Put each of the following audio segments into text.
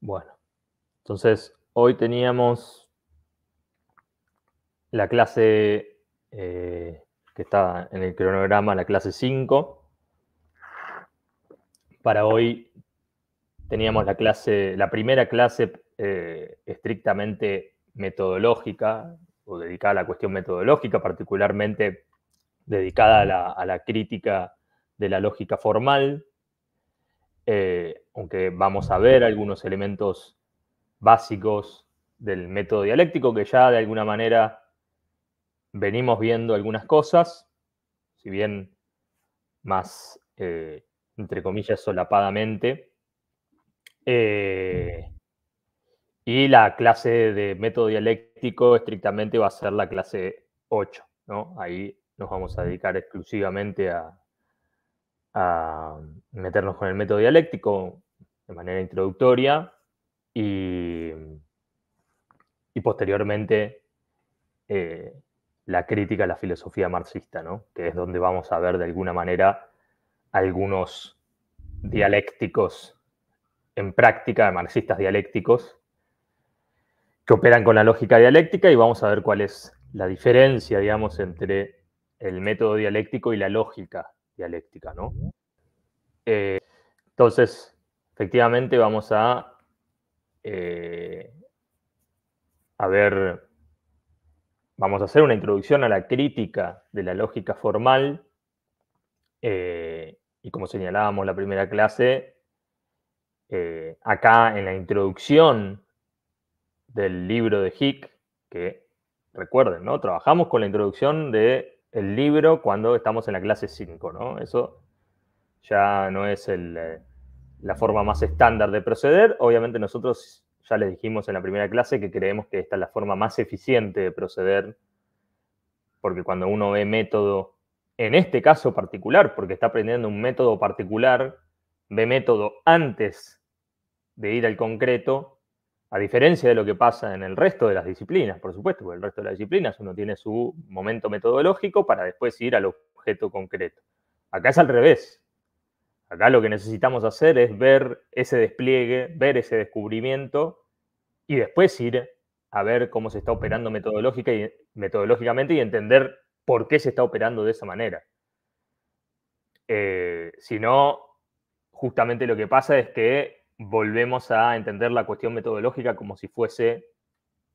Bueno, entonces hoy teníamos la clase que está en el cronograma, la clase 5. Para hoy teníamos la primera clase estrictamente metodológica o dedicada a la cuestión metodológica, particularmente dedicada a la crítica de la lógica formal, aunque vamos a ver algunos elementos básicos del método dialéctico que ya de alguna manera venimos viendo algunas cosas, si bien más, entre comillas, solapadamente. Eh, y la clase de método dialéctico estrictamente va a ser la clase 8, ¿no? Ahí nos vamos a dedicar exclusivamente a meternos con el método dialéctico de manera introductoria y, y posteriormente eh, la crítica a la filosofía marxista, ¿no? Que es donde vamos a ver de alguna manera algunos dialécticos en práctica, marxistas dialécticos, que operan con la lógica dialéctica y vamos a ver cuál es la diferencia, digamos, entre el método dialéctico y la lógica dialéctica, ¿no? Entonces, efectivamente, eh, a ver, vamos a hacer una introducción a la crítica de la lógica formal y como señalábamos la primera clase, acá en la introducción del libro de Hick, que recuerden, ¿no? Trabajamos con la introducción del libro cuando estamos en la clase 5, ¿no? Eso ya no es la forma más estándar de proceder. Obviamente nosotros ya les dijimos en la primera clase que creemos que esta es la forma más eficiente de proceder, porque cuando uno ve método, en este caso particular, porque está aprendiendo un método particular, ve método antes de ir al concreto, a diferencia de lo que pasa en el resto de las disciplinas, por supuesto, porque el resto de las disciplinas uno tiene su momento metodológico para después ir al objeto concreto. Acá es al revés. Acá lo que necesitamos hacer es ver ese despliegue, ver ese descubrimiento y después ir a ver cómo se está operando metodológicamente y entender por qué se está operando de esa manera. Si no, justamente lo que pasa es que volvemos a entender la cuestión metodológica como si fuese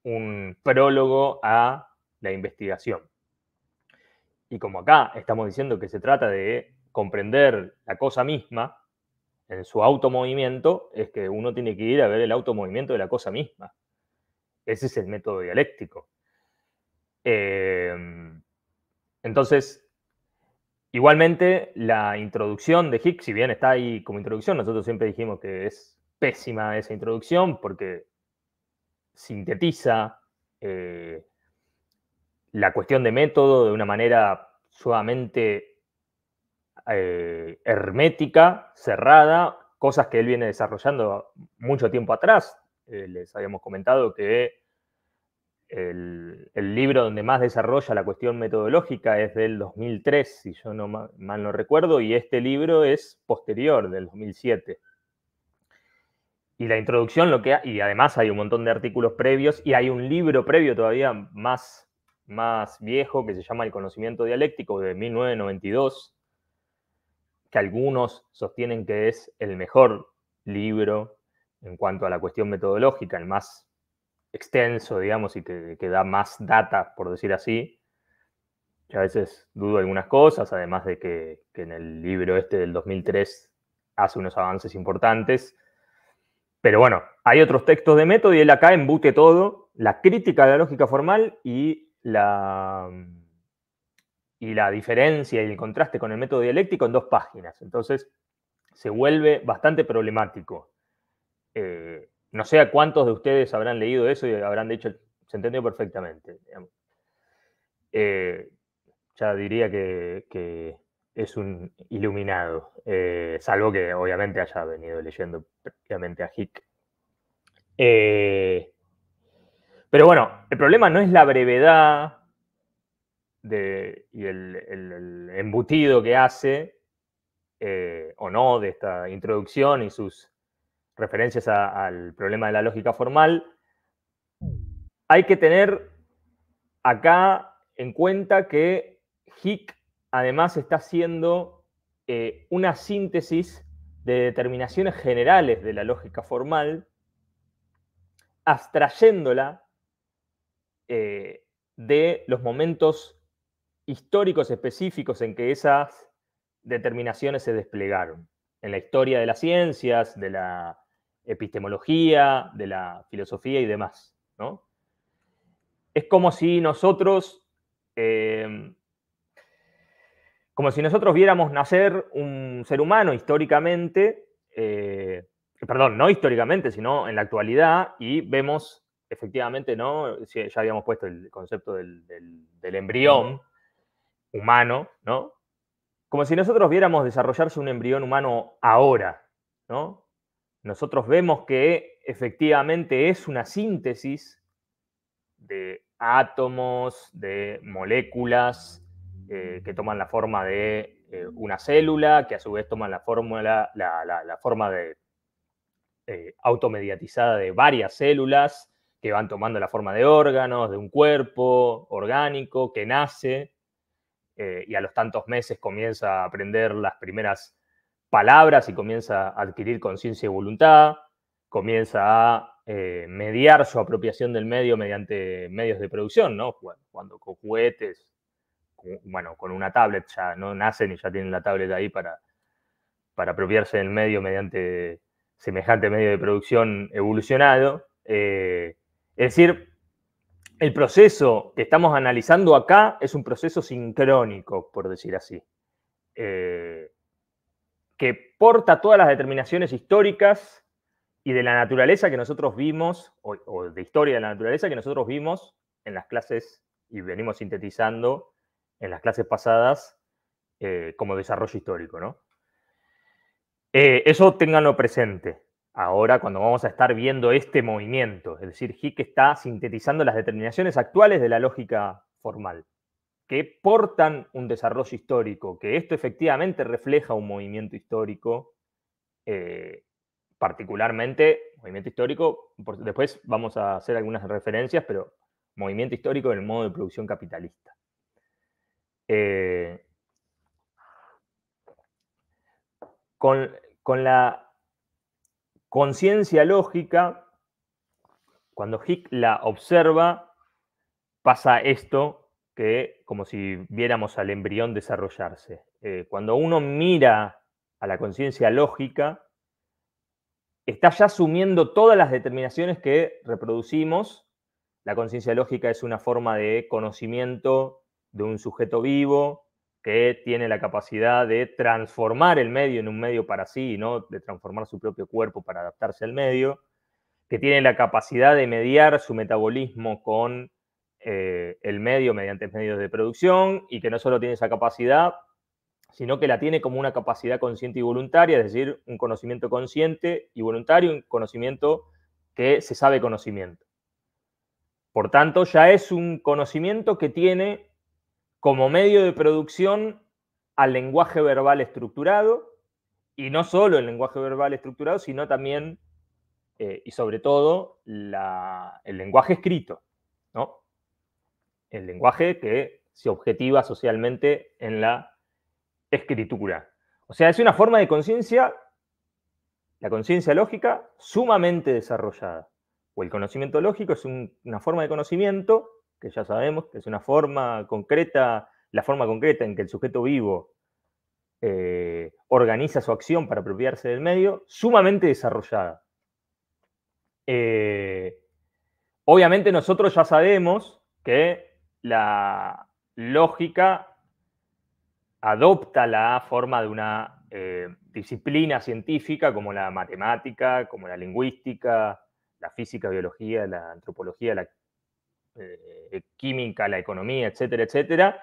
un prólogo a la investigación. Y como acá estamos diciendo que se trata de comprender la cosa misma en su automovimiento, es que uno tiene que ir a ver el automovimiento de la cosa misma. Ese es el método dialéctico. Eh, entonces, igualmente, la introducción de Hicks, si bien está ahí como introducción, nosotros siempre dijimos que es pésima esa introducción porque sintetiza eh, la cuestión de método de una manera sumamente hermética, cerrada, cosas que él viene desarrollando mucho tiempo atrás. Les habíamos comentado que el libro donde más desarrolla la cuestión metodológica es del 2003, si yo no mal no recuerdo, y este libro es posterior, del 2007. Y la introducción, y además hay un montón de artículos previos, y hay un libro previo todavía más viejo que se llama El conocimiento dialéctico de 1992, que algunos sostienen que es el mejor libro en cuanto a la cuestión metodológica, el más extenso, digamos, y que da más data, por decir así. Yo a veces dudo algunas cosas, además de que en el libro este del 2003 hace unos avances importantes. Pero bueno, hay otros textos de método y él acá embute todo, la crítica de la lógica formal y la diferencia y el contraste con el método dialéctico en 2 páginas. Entonces, se vuelve bastante problemático. No sé a cuántos de ustedes habrán leído eso y habrán dicho, se entendió perfectamente. Eh, ya diría que es un iluminado, salvo que obviamente haya venido leyendo prácticamente a Hick. Pero bueno, el problema no es la brevedad y el embutido que hace o no de esta introducción y sus referencias al problema de la lógica formal, hay que tener acá en cuenta que Hick además está haciendo una síntesis de determinaciones generales de la lógica formal, abstrayéndola de los momentos históricos específicos en que esas determinaciones se desplegaron. En la historia de las ciencias, de la epistemología, de la filosofía y demás, ¿no? Es como si nosotros viéramos nacer un ser humano históricamente, perdón, no históricamente, sino en la actualidad, y vemos efectivamente, ¿no? Ya habíamos puesto el concepto del embrión humano, ¿no? Como si nosotros viéramos desarrollarse un embrión humano ahora, ¿no? Nosotros vemos que efectivamente es una síntesis de átomos, de moléculas que toman la forma de una célula, que a su vez toman la forma de automediatizada de varias células, que van tomando la forma de órganos, de un cuerpo orgánico que nace y a los tantos meses comienza a aprender las primeras palabras y comienza a adquirir conciencia y voluntad, comienza a mediar su apropiación del medio mediante medios de producción, ¿no? Cuando con juguetes, bueno, con una tablet ya no nacen y ya tienen la tablet ahí para apropiarse del medio mediante semejante medio de producción evolucionado. Es decir, el proceso que estamos analizando acá es un proceso sincrónico, por decir así, que porta todas las determinaciones históricas y de la naturaleza que nosotros vimos, o de historia de la naturaleza que nosotros vimos en las clases y venimos sintetizando en las clases pasadas como desarrollo histórico, ¿no? Eso ténganlo presente ahora cuando vamos a estar viendo este movimiento. Es decir, Hick está sintetizando las determinaciones actuales de la lógica formal, que portan un desarrollo histórico, que esto efectivamente refleja un movimiento histórico, particularmente movimiento histórico, después vamos a hacer algunas referencias, pero movimiento histórico en el modo de producción capitalista. Con la conciencia lógica, cuando Hick la observa, pasa esto que como si viéramos al embrión desarrollarse. Cuando uno mira a la conciencia lógica, está ya asumiendo todas las determinaciones que reproducimos. La conciencia lógica es una forma de conocimiento de un sujeto vivo que tiene la capacidad de transformar el medio en un medio para sí, ¿no? De transformar su propio cuerpo para adaptarse al medio, que tiene la capacidad de mediar su metabolismo con el medio mediante medios de producción y que no solo tiene esa capacidad, sino que la tiene como una capacidad consciente y voluntaria, es decir, un conocimiento consciente y voluntario, un conocimiento que se sabe conocimiento. Por tanto, ya es un conocimiento que tiene como medio de producción al lenguaje verbal estructurado, y no solo el lenguaje verbal estructurado, sino también y sobre todo el lenguaje escrito, ¿no? El lenguaje que se objetiva socialmente en la escritura. O sea, es una forma de conciencia, la conciencia lógica, sumamente desarrollada. O el conocimiento lógico es una forma de conocimiento, que ya sabemos que es una forma concreta, la forma concreta en que el sujeto vivo organiza su acción para apropiarse del medio, sumamente desarrollada. Obviamente nosotros ya sabemos que la lógica adopta la forma de una disciplina científica como la matemática, como la lingüística, la física, biología, la antropología, la química, la economía, etcétera, etcétera.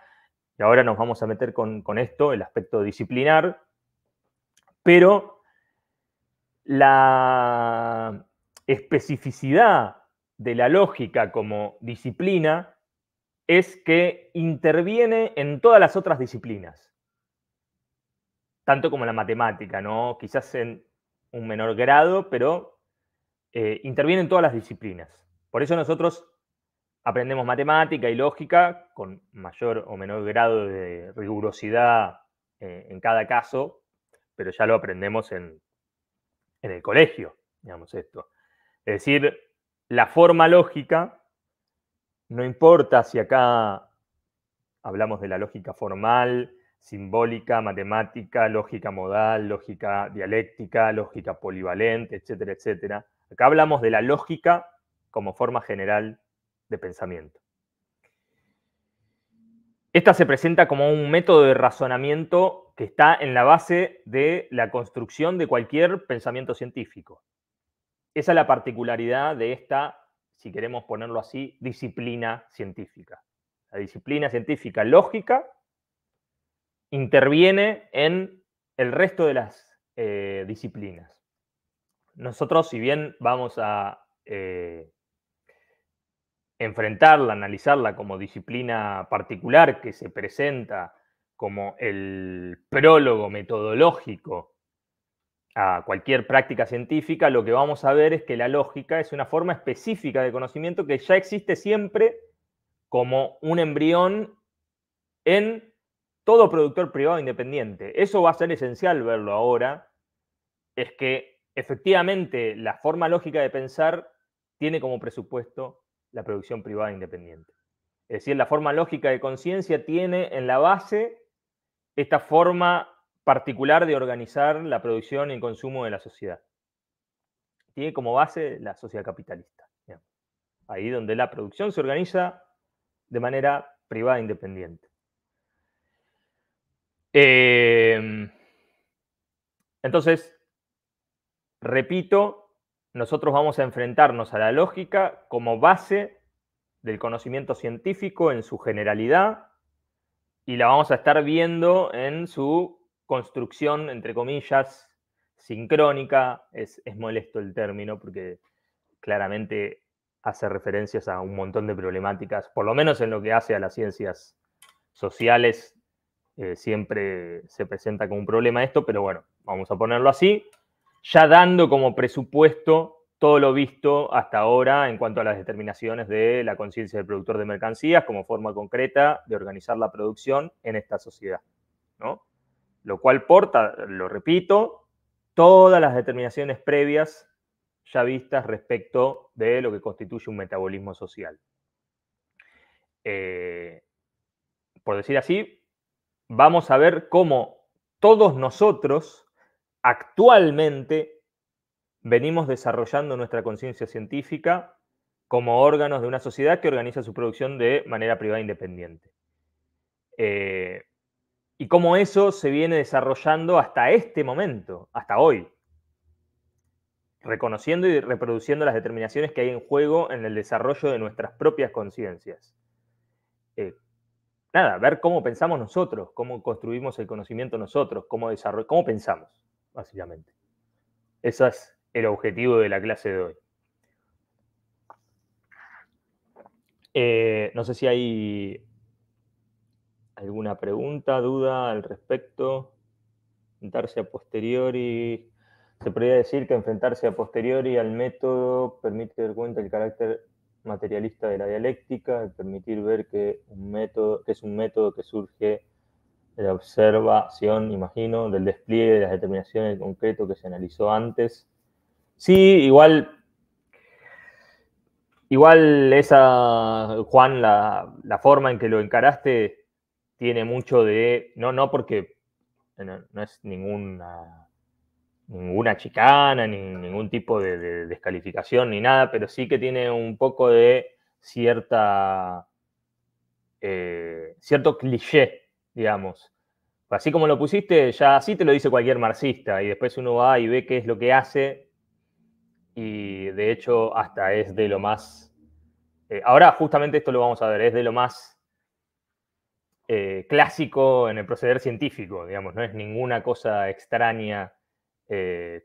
Y ahora nos vamos a meter con esto, el aspecto disciplinar, pero la especificidad de la lógica como disciplina es que interviene en todas las otras disciplinas, tanto como la matemática, ¿no? Quizás un menor grado, pero interviene en todas las disciplinas. Por eso nosotros aprendemos matemática y lógica con mayor o menor grado de rigurosidad en cada caso, pero ya lo aprendemos en el colegio, digamos esto. Es decir, la forma lógica, no importa si acá hablamos de la lógica formal, simbólica, matemática, lógica modal, lógica dialéctica, lógica polivalente, etcétera, etcétera. Acá hablamos de la lógica como forma general de pensamiento. Esta se presenta como un método de razonamiento que está en la base de la construcción de cualquier pensamiento científico. Esa es la particularidad de esta, si queremos ponerlo así, disciplina científica. La disciplina científica lógica interviene en el resto de las disciplinas. Nosotros, si bien vamos a enfrentarla, analizarla como disciplina particular que se presenta como el prólogo metodológico a cualquier práctica científica, lo que vamos a ver es que la lógica es una forma específica de conocimiento que ya existe siempre como un embrión en todo productor privado independiente. Eso va a ser esencial verlo ahora, es que efectivamente la forma lógica de pensar tiene como presupuesto la producción privada independiente. Es decir, la forma lógica de conciencia tiene en la base esta forma particular de organizar la producción y el consumo de la sociedad. Tiene como base la sociedad capitalista. Digamos. Ahí donde la producción se organiza de manera privada e independiente. Entonces, repito, nosotros vamos a enfrentarnos a la lógica como base del conocimiento científico en su generalidad y la vamos a estar viendo en su construcción, entre comillas, sincrónica. Es molesto el término porque claramente hace referencias a un montón de problemáticas, por lo menos en lo que hace a las ciencias sociales, siempre se presenta como un problema esto, pero bueno, vamos a ponerlo así, ya dando como presupuesto todo lo visto hasta ahora en cuanto a las determinaciones de la conciencia del productor de mercancías como forma concreta de organizar la producción en esta sociedad, ¿no? Lo cual porta, lo repito, todas las determinaciones previas ya vistas respecto de lo que constituye un metabolismo social. Por decir así, vamos a ver cómo todos nosotros actualmente venimos desarrollando nuestra conciencia científica como órganos de una sociedad que organiza su producción de manera privada e independiente. Y cómo eso se viene desarrollando hasta este momento, hasta hoy, reconociendo y reproduciendo las determinaciones que hay en juego en el desarrollo de nuestras propias conciencias. Nada, ver cómo pensamos nosotros, cómo construimos el conocimiento nosotros, cómo pensamos, básicamente. Ese es el objetivo de la clase de hoy. No sé si hay alguna pregunta, duda al respecto. Enfrentarse a posteriori. Se podría decir que enfrentarse a posteriori al método permite dar cuenta del carácter materialista de la dialéctica, permitir ver que es un método que surge de la observación, imagino, del despliegue de las determinaciones en concreto que se analizó antes. Sí, igual esa, Juan, la forma en que lo encaraste tiene mucho de, no porque no es ninguna chicana, ni ningún tipo de descalificación, ni nada, pero sí que tiene un poco de cierto cliché, digamos. Así como lo pusiste, ya así te lo dice cualquier marxista, y después uno va y ve qué es lo que hace, y de hecho hasta es de lo más... ahora justamente esto lo vamos a ver, es de lo más clásico en el proceder científico, digamos, no es ninguna cosa extraña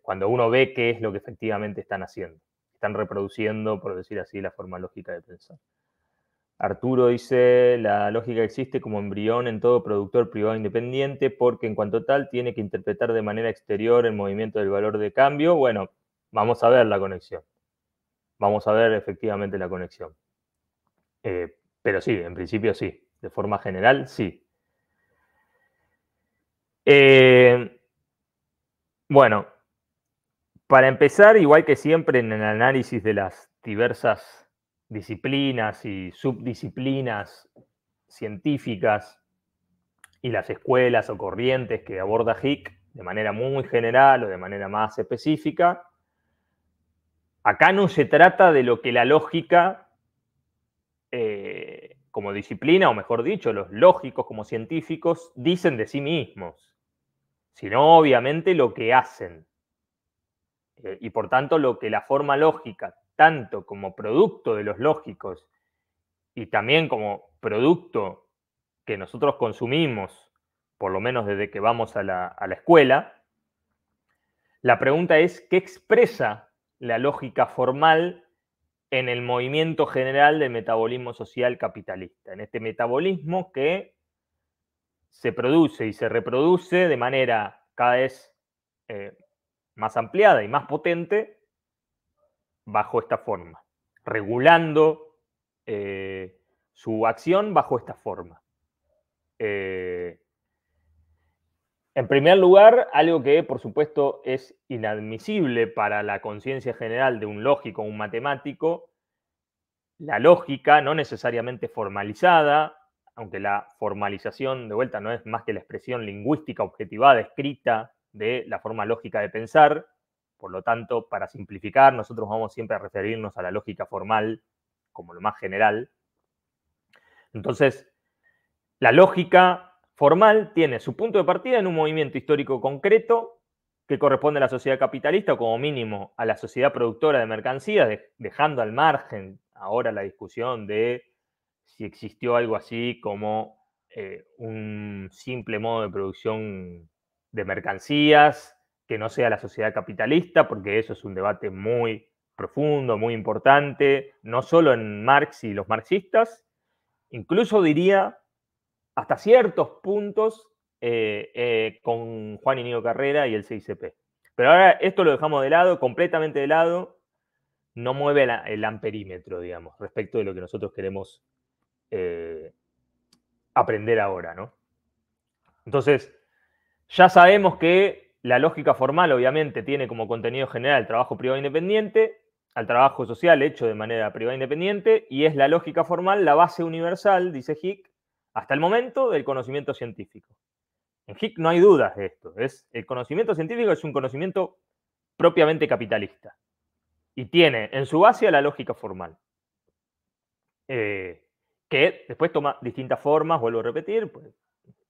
cuando uno ve qué es lo que efectivamente están haciendo. Están reproduciendo, por decir así, la forma lógica de pensar. Arturo dice, la lógica existe como embrión en todo productor privado independiente porque en cuanto tal tiene que interpretar de manera exterior el movimiento del valor de cambio. Bueno, vamos a ver la conexión. Vamos a ver efectivamente la conexión. Pero sí, en principio sí. De forma general, sí. Bueno, para empezar, igual que siempre en el análisis de las diversas disciplinas y subdisciplinas científicas y las escuelas o corrientes que aborda Hick de manera muy general o de manera más específica, acá no se trata de lo que la lógica como disciplina, o mejor dicho, los lógicos como científicos dicen de sí mismos, sino obviamente lo que hacen. Y por tanto lo que la forma lógica, tanto como producto de los lógicos y también como producto que nosotros consumimos, por lo menos desde que vamos a la escuela, la pregunta es, ¿qué expresa la lógica formal en el movimiento general del metabolismo social capitalista? En este metabolismo que se produce y se reproduce de manera cada vez más ampliada y más potente bajo esta forma, regulando su acción bajo esta forma. En primer lugar, algo que por supuesto es inadmisible para la conciencia general de un lógico o un matemático, la lógica no necesariamente formalizada, aunque la formalización de vuelta no es más que la expresión lingüística objetivada, escrita de la forma lógica de pensar. Por lo tanto, para simplificar, nosotros vamos siempre a referirnos a la lógica formal como lo más general. Entonces, la lógica formal tiene su punto de partida en un movimiento histórico concreto que corresponde a la sociedad capitalista o como mínimo a la sociedad productora de mercancías, dejando al margen ahora la discusión de si existió algo así como un simple modo de producción de mercancías que no sea la sociedad capitalista, porque eso es un debate muy profundo, muy importante, no solo en Marx y los marxistas, incluso diría hasta ciertos puntos con Juan Íñigo Carrera y el CICP. Pero ahora esto lo dejamos de lado, completamente de lado, no mueve el amperímetro, digamos, respecto de lo que nosotros queremos aprender ahora, ¿no? Entonces, ya sabemos que la lógica formal, obviamente, tiene como contenido general el trabajo privado independiente, al trabajo social hecho de manera privada independiente, y es la lógica formal la base universal, dice Hick, hasta el momento del conocimiento científico. En Hick no hay dudas de esto. El conocimiento científico es un conocimiento propiamente capitalista y tiene en su base a la lógica formal, que después toma distintas formas, vuelvo a repetir, pues,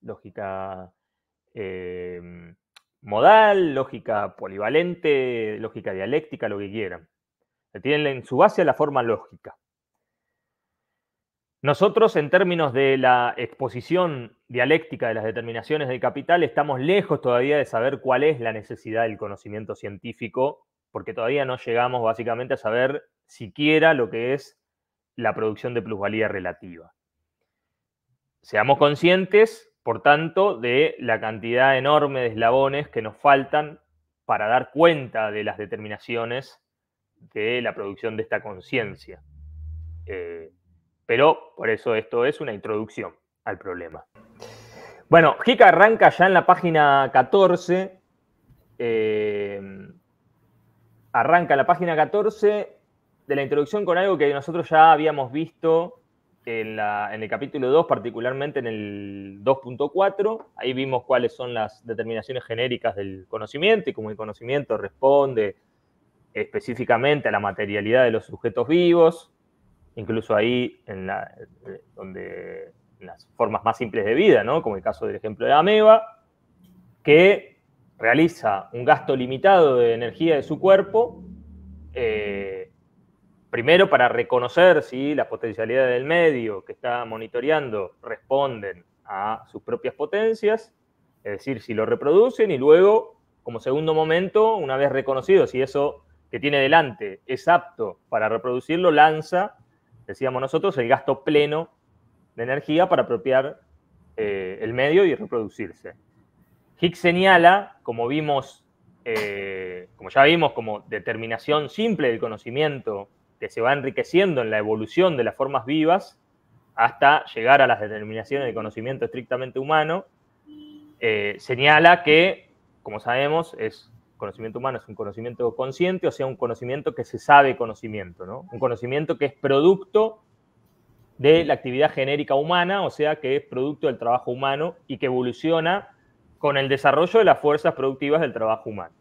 lógica modal, lógica polivalente, lógica dialéctica, lo que quieran. Tienen en su base la forma lógica. Nosotros, en términos de la exposición dialéctica de las determinaciones del capital, estamos lejos todavía de saber cuál es la necesidad del conocimiento científico, porque todavía no llegamos básicamente a saber siquiera lo que es la producción de plusvalía relativa. Seamos conscientes, por tanto, de la cantidad enorme de eslabones que nos faltan para dar cuenta de las determinaciones de la producción de esta conciencia. Pero por eso esto es una introducción al problema. Bueno, Hick arranca ya en la página 14. Arranca en la página 14 de la introducción con algo que nosotros ya habíamos visto en el capítulo 2, particularmente en el 2.4. Ahí vimos cuáles son las determinaciones genéricas del conocimiento y cómo el conocimiento responde específicamente a la materialidad de los sujetos vivos. Incluso ahí en las formas más simples de vida, ¿no? Como el caso del ejemplo de ameba, que realiza un gasto limitado de energía de su cuerpo, primero para reconocer si las potencialidades del medio que está monitoreando responden a sus propias potencias, es decir, si lo reproducen, y luego, como segundo momento, una vez reconocido si eso que tiene delante es apto para reproducirlo, lanza decíamos nosotros, el gasto pleno de energía para apropiar el medio y reproducirse. Hicks señala, como ya vimos, como determinación simple del conocimiento que se va enriqueciendo en la evolución de las formas vivas hasta llegar a las determinaciones de conocimiento estrictamente humano, señala que, como sabemos, conocimiento humano es un conocimiento consciente, o sea, un conocimiento que se sabe conocimiento, ¿no? Un conocimiento que es producto de la actividad genérica humana, o sea, que es producto del trabajo humano y que evoluciona con el desarrollo de las fuerzas productivas del trabajo humano.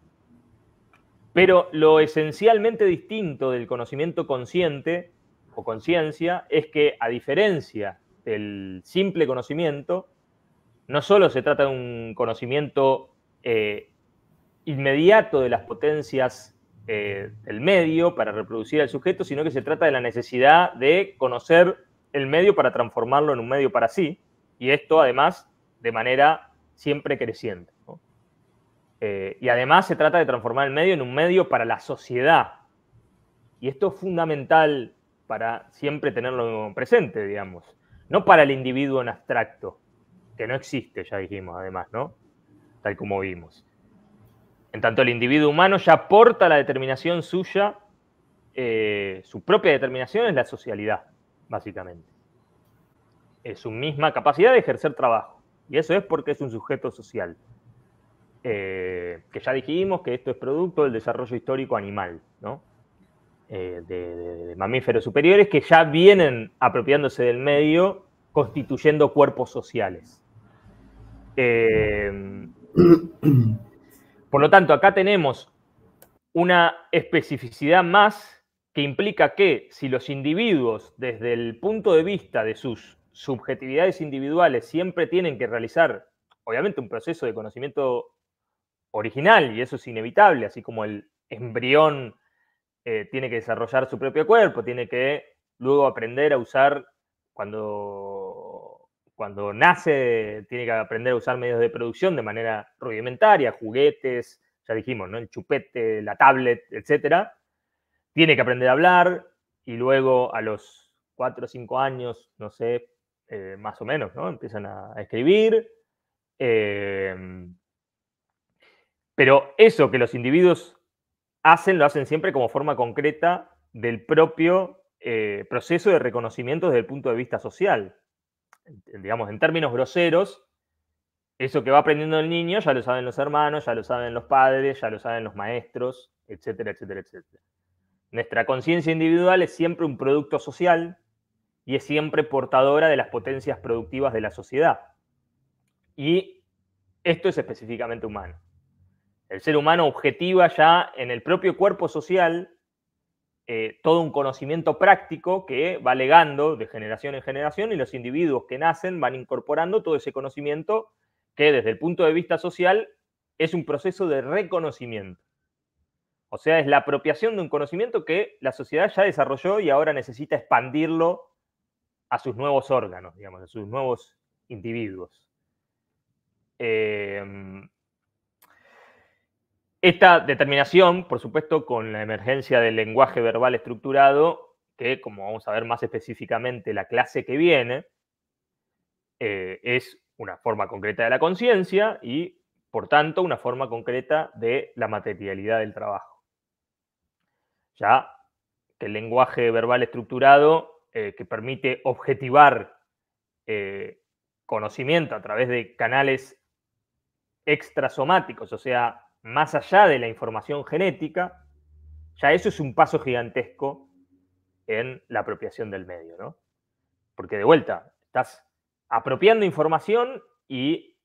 Pero lo esencialmente distinto del conocimiento consciente o conciencia es que, a diferencia del simple conocimiento, no solo se trata de un conocimiento inmediato de las potencias del medio para reproducir al sujeto, sino que se trata de la necesidad de conocer el medio para transformarlo en un medio para sí, y esto además de manera siempre creciente, ¿no? Y además se trata de transformar el medio en un medio para la sociedad, y esto es fundamental para siempre tenerlo presente, digamos, no para el individuo en abstracto, que no existe, ya dijimos además, ¿no? Tal como vimos. En tanto, el individuo humano ya aporta la determinación suya, su propia determinación es la socialidad, básicamente. Es su misma capacidad de ejercer trabajo. Y eso es porque es un sujeto social. Que ya dijimos que esto es producto del desarrollo histórico animal, ¿no? De mamíferos superiores que ya vienen apropiándose del medio, constituyendo cuerpos sociales. Por lo tanto, acá tenemos una especificidad más que implica que si los individuos, desde el punto de vista de sus subjetividades individuales, siempre tienen que realizar, obviamente, un proceso de conocimiento original, y eso es inevitable, así como el embrión tiene que desarrollar su propio cuerpo, tiene que luego aprender a usar, cuando nace, tiene que aprender a usar medios de producción de manera rudimentaria, juguetes, ya dijimos, ¿no? El chupete, la tablet, etcétera. Tiene que aprender a hablar y luego a los 4 o 5 años, no sé, más o menos, ¿no? Empiezan a escribir. Pero eso que los individuos hacen, lo hacen siempre como forma concreta del propio proceso de reconocimiento desde el punto de vista social. Digamos, en términos groseros, eso que va aprendiendo el niño ya lo saben los hermanos, ya lo saben los padres, ya lo saben los maestros, etcétera, etcétera, etcétera. Nuestra conciencia individual es siempre un producto social y es siempre portadora de las potencias productivas de la sociedad. Y esto es específicamente humano. El ser humano objetiva ya en el propio cuerpo social todo un conocimiento práctico que va legando de generación en generación, y los individuos que nacen van incorporando todo ese conocimiento que desde el punto de vista social es un proceso de reconocimiento. O sea, es la apropiación de un conocimiento que la sociedad ya desarrolló y ahora necesita expandirlo a sus nuevos órganos, digamos, a sus nuevos individuos. Esta determinación, por supuesto, con la emergencia del lenguaje verbal estructurado, que, como vamos a ver más específicamente la clase que viene, es una forma concreta de la conciencia y, por tanto, una forma concreta de la materialidad del trabajo. Ya que el lenguaje verbal estructurado, que permite objetivar conocimiento a través de canales extrasomáticos, o sea, más allá de la información genética, ya eso es un paso gigantesco en la apropiación del medio, ¿no? Porque de vuelta, estás apropiando información y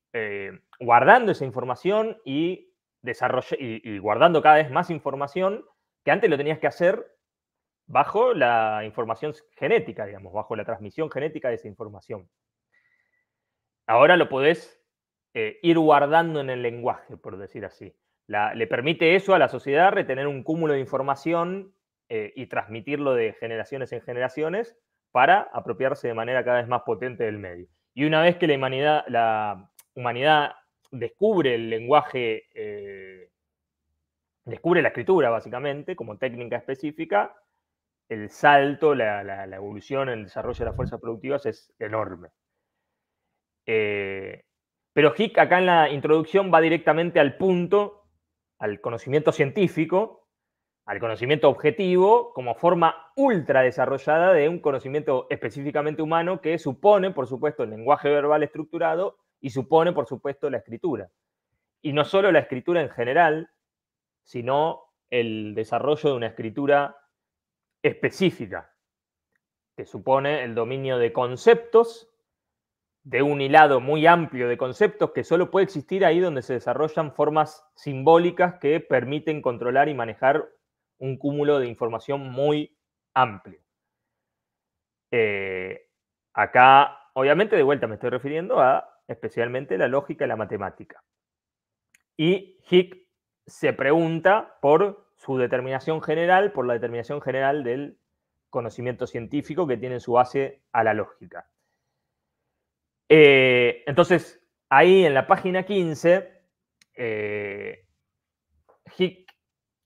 guardando esa información y guardando cada vez más información que antes lo tenías que hacer bajo la información genética, digamos, bajo la transmisión genética de esa información. Ahora lo podés ir guardando en el lenguaje, por decir así. Le permite eso a la sociedad, retener un cúmulo de información y transmitirlo de generaciones en generaciones para apropiarse de manera cada vez más potente del medio. Y una vez que la humanidad descubre el lenguaje, descubre la escritura básicamente como técnica específica, el salto, la evolución, el desarrollo de las fuerzas productivas es enorme. Pero Hick acá en la introducción va directamente al punto, al conocimiento científico, al conocimiento objetivo, como forma ultra desarrollada de un conocimiento específicamente humano que supone, por supuesto, el lenguaje verbal estructurado y supone, por supuesto, la escritura. Y no solo la escritura en general, sino el desarrollo de una escritura específica, que supone el dominio de conceptos, de un hilado muy amplio de conceptos que solo puede existir ahí donde se desarrollan formas simbólicas que permiten controlar y manejar un cúmulo de información muy amplio. Acá, obviamente, de vuelta me estoy refiriendo a especialmente la lógica y la matemática. Y Hick se pregunta por su determinación general, por la determinación general del conocimiento científico que tiene su base a la lógica. Entonces, ahí en la página 15, Hick,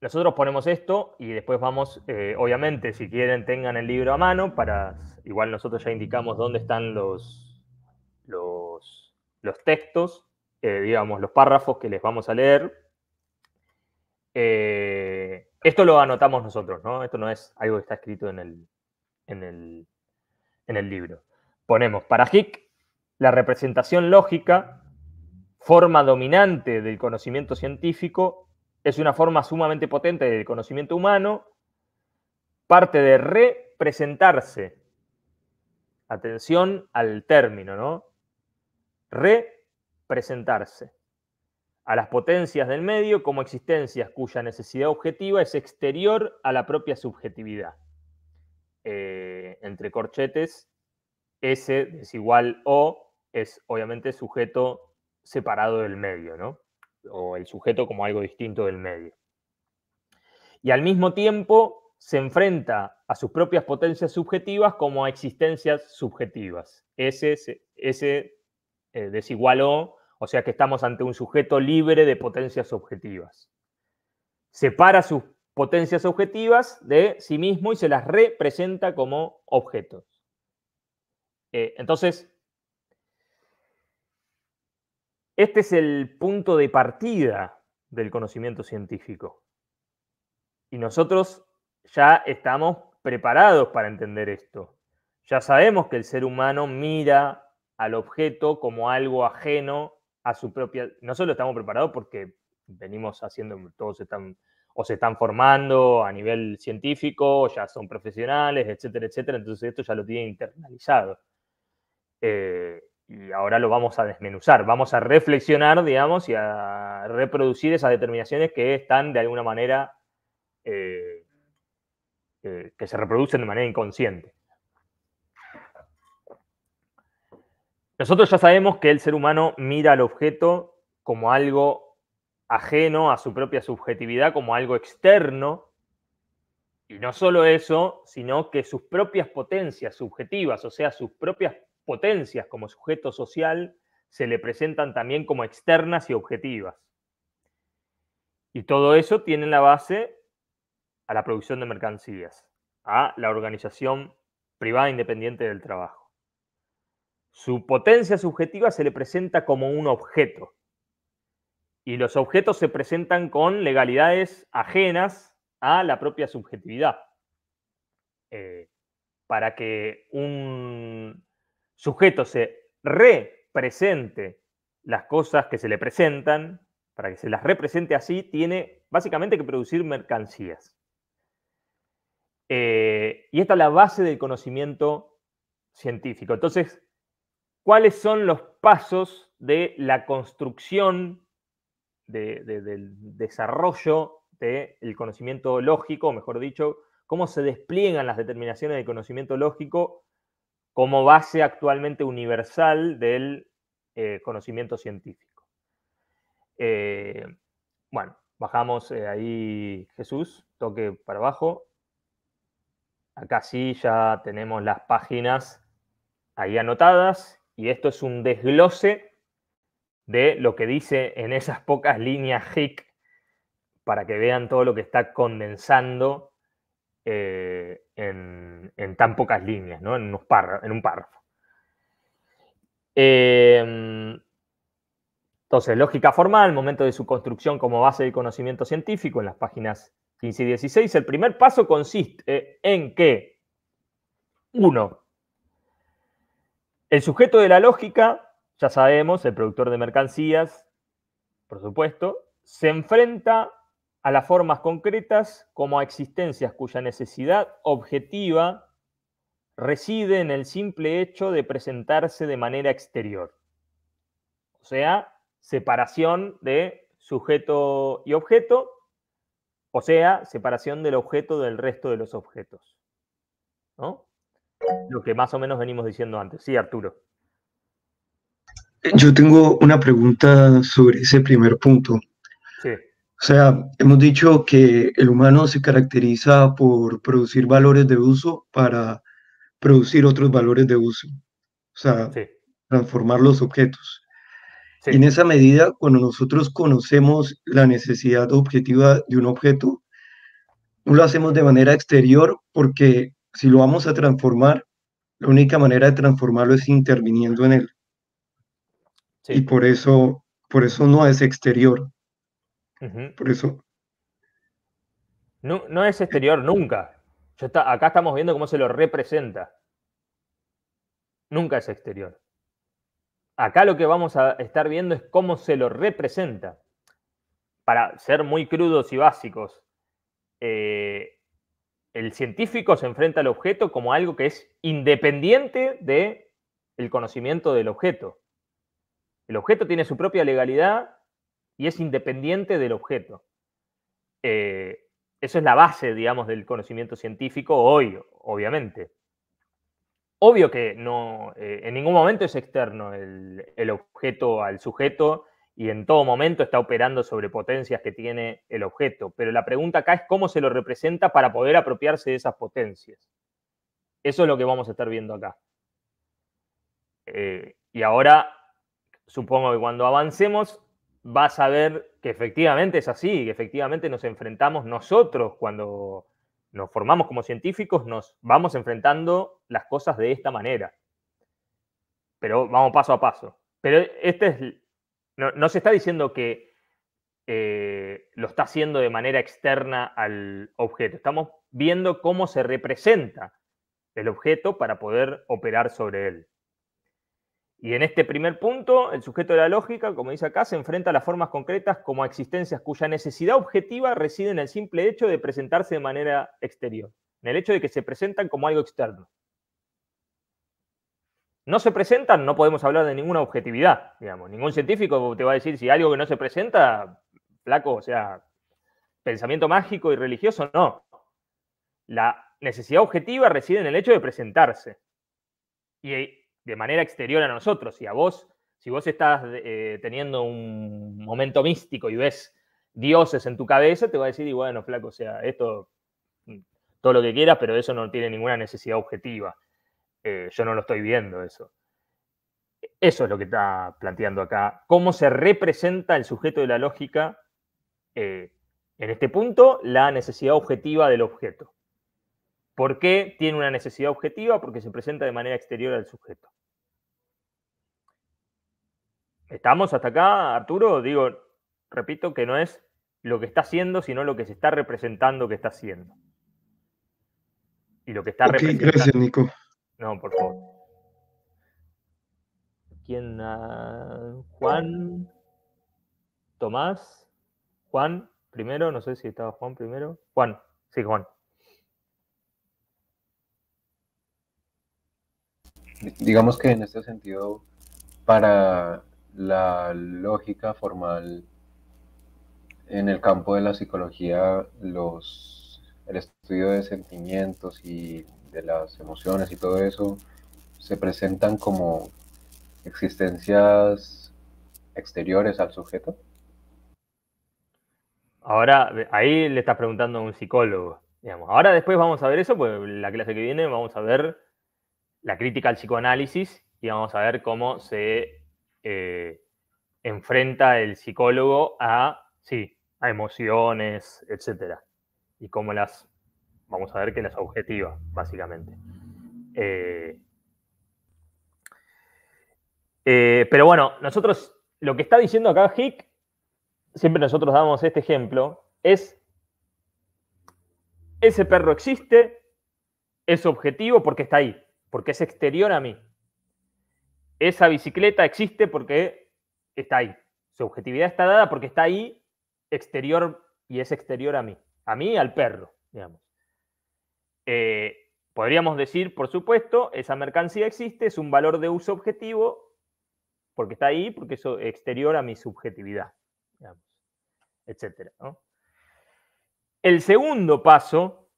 nosotros ponemos esto y después vamos, obviamente, si quieren tengan el libro a mano, igual nosotros ya indicamos dónde están los textos, digamos, los párrafos que les vamos a leer. Esto lo anotamos nosotros, ¿no? Esto no es algo que está escrito en el libro. Ponemos, para Hick, la representación lógica, forma dominante del conocimiento científico, es una forma sumamente potente del conocimiento humano, parte de representarse. Atención al término, ¿no? Representarse a las potencias del medio como existencias cuya necesidad objetiva es exterior a la propia subjetividad. Entre corchetes, S desigual O es obviamente sujeto separado del medio, ¿no? O el sujeto como algo distinto del medio. Y al mismo tiempo se enfrenta a sus propias potencias subjetivas como a existencias subjetivas. S desigual O sea que estamos ante un sujeto libre de potencias objetivas. Separa sus potencias objetivas de sí mismo y se las representa como objetos. Entonces, este es el punto de partida del conocimiento científico. Y nosotros ya estamos preparados para entender esto. Ya sabemos que el ser humano mira al objeto como algo ajeno a su propia... No solo estamos preparados porque venimos haciendo, todos se están formando a nivel científico, ya son profesionales, etcétera, etcétera, entonces esto ya lo tienen internalizado. Y ahora lo vamos a desmenuzar, vamos a reflexionar, digamos, y a reproducir esas determinaciones que están de alguna manera, que se reproducen de manera inconsciente. Nosotros ya sabemos que el ser humano mira al objeto como algo ajeno a su propia subjetividad, como algo externo, y no solo eso, sino que sus propias potencias subjetivas, o sea, sus propias potencias como sujeto social, se le presentan también como externas y objetivas. Y todo eso tiene la base a la producción de mercancías, a la organización privada independiente del trabajo. Su potencia subjetiva se le presenta como un objeto. Y los objetos se presentan con legalidades ajenas a la propia subjetividad. Para que un sujeto se represente las cosas que se le presentan, para que se las represente así, tiene básicamente que producir mercancías. Y esta es la base del conocimiento científico. Entonces, ¿cuáles son los pasos de la construcción del desarrollo del conocimiento lógico, o mejor dicho, cómo se despliegan las determinaciones del conocimiento lógico como base actualmente universal del conocimiento científico? Bueno, bajamos ahí, Jesús, toque para abajo. Acá sí ya tenemos las páginas ahí anotadas y esto es un desglose de lo que dice en esas pocas líneas Hick para que vean todo lo que está condensando en en tan pocas líneas, ¿no? En un párrafo. Entonces, lógica formal, momento de su construcción como base del conocimiento científico, en las páginas 15 y 16. El primer paso consiste en que, 1. El sujeto de la lógica, ya sabemos, el productor de mercancías, por supuesto, se enfrenta a las formas concretas como a existencias cuya necesidad objetiva reside en el simple hecho de presentarse de manera exterior. O sea, separación de sujeto y objeto, o sea, separación del objeto del resto de los objetos, ¿no? Lo que más o menos venimos diciendo antes. Sí, Arturo. Yo tengo una pregunta sobre ese primer punto. Sí, O sea, hemos dicho que el humano se caracteriza por producir valores de uso para producir otros valores de uso, o sea, sí, transformar los objetos. Y sí. en esa medida, cuando nosotros conocemos la necesidad objetiva de un objeto, no lo hacemos de manera exterior porque si lo vamos a transformar, la única manera de transformarlo es interviniendo en él. Y Sí. por eso no es exterior. Ujú. Por eso, No, no es exterior nunca. Acá estamos viendo cómo se lo representa. Nunca es exterior. Acá lo que vamos a estar viendo es cómo se lo representa. Para ser muy crudos y básicos, eh, el científico se enfrenta al objeto como algo que es independiente del conocimiento del objeto. El objeto tiene su propia legalidad y es independiente del objeto. Eh, Eso es la base, digamos, del conocimiento científico hoy, obviamente. Obvio que no, en ningún momento es externo el objeto al sujeto y en todo momento está operando sobre potencias que tiene el objeto. Pero la pregunta acá es cómo se lo representa para poder apropiarse de esas potencias. Eso es lo que vamos a estar viendo acá. Y ahora, supongo que cuando avancemos, vas a ver que efectivamente es así, que efectivamente nos enfrentamos nosotros cuando nos formamos como científicos, nos vamos enfrentando las cosas de esta manera. Pero vamos paso a paso. Pero no se está diciendo que lo está haciendo de manera externa al objeto. Estamos viendo cómo se representa el objeto para poder operar sobre él. Y en este primer punto, el sujeto de la lógica, como dice acá, se enfrenta a las formas concretas como a existencias cuya necesidad objetiva reside en el simple hecho de presentarse de manera exterior, en el hecho de que se presentan como algo externo. No se presentan, no podemos hablar de ninguna objetividad, digamos. Ningún científico te va a decir si algo que no se presenta, flaco, o sea, pensamiento mágico y religioso, no. La necesidad objetiva reside en el hecho de presentarse. Y de manera exterior a nosotros. Si vos estás teniendo un momento místico y ves dioses en tu cabeza, te va a decir, y bueno, flaco, o sea, esto, todo lo que quieras, pero eso no tiene ninguna necesidad objetiva. Yo no lo estoy viendo eso. Eso es lo que está planteando acá. ¿Cómo se representa el sujeto de la lógica? En este punto, la necesidad objetiva del objeto. ¿Por qué tiene una necesidad objetiva? Porque se presenta de manera exterior al sujeto. ¿Estamos hasta acá, Arturo? Digo, repito que no es lo que está haciendo, sino lo que se está representando que está haciendo. Y lo que está ok, representando. gracias, Nico. No, por favor. ¿Quién? Juan, Tomás, Juan primero, no sé si estaba Juan primero. Juan, sí, Juan. Digamos que en este sentido, para la lógica formal en el campo de la psicología, el estudio de sentimientos y de las emociones y todo eso se presentan como existencias exteriores al sujeto. Ahora, ahí le estás preguntando a un psicólogo. Digamos. Ahora después vamos a ver eso, pues la clase que viene vamos a ver la crítica al psicoanálisis y vamos a ver cómo se enfrenta el psicólogo sí, a emociones, etcétera. Y cómo vamos a ver que las objetiva, básicamente. Pero bueno, nosotros, lo que está diciendo acá Hick, siempre nosotros damos este ejemplo, es: ese perro existe, es objetivo porque está ahí, porque es exterior a mí. Esa bicicleta existe porque está ahí. Su objetividad está dada porque está ahí, exterior, y es exterior a mí, al perro, digamos. Podríamos decir, por supuesto, esa mercancía existe, es un valor de uso objetivo porque está ahí, porque es exterior a mi subjetividad, digamos, etcétera, ¿no? El segundo paso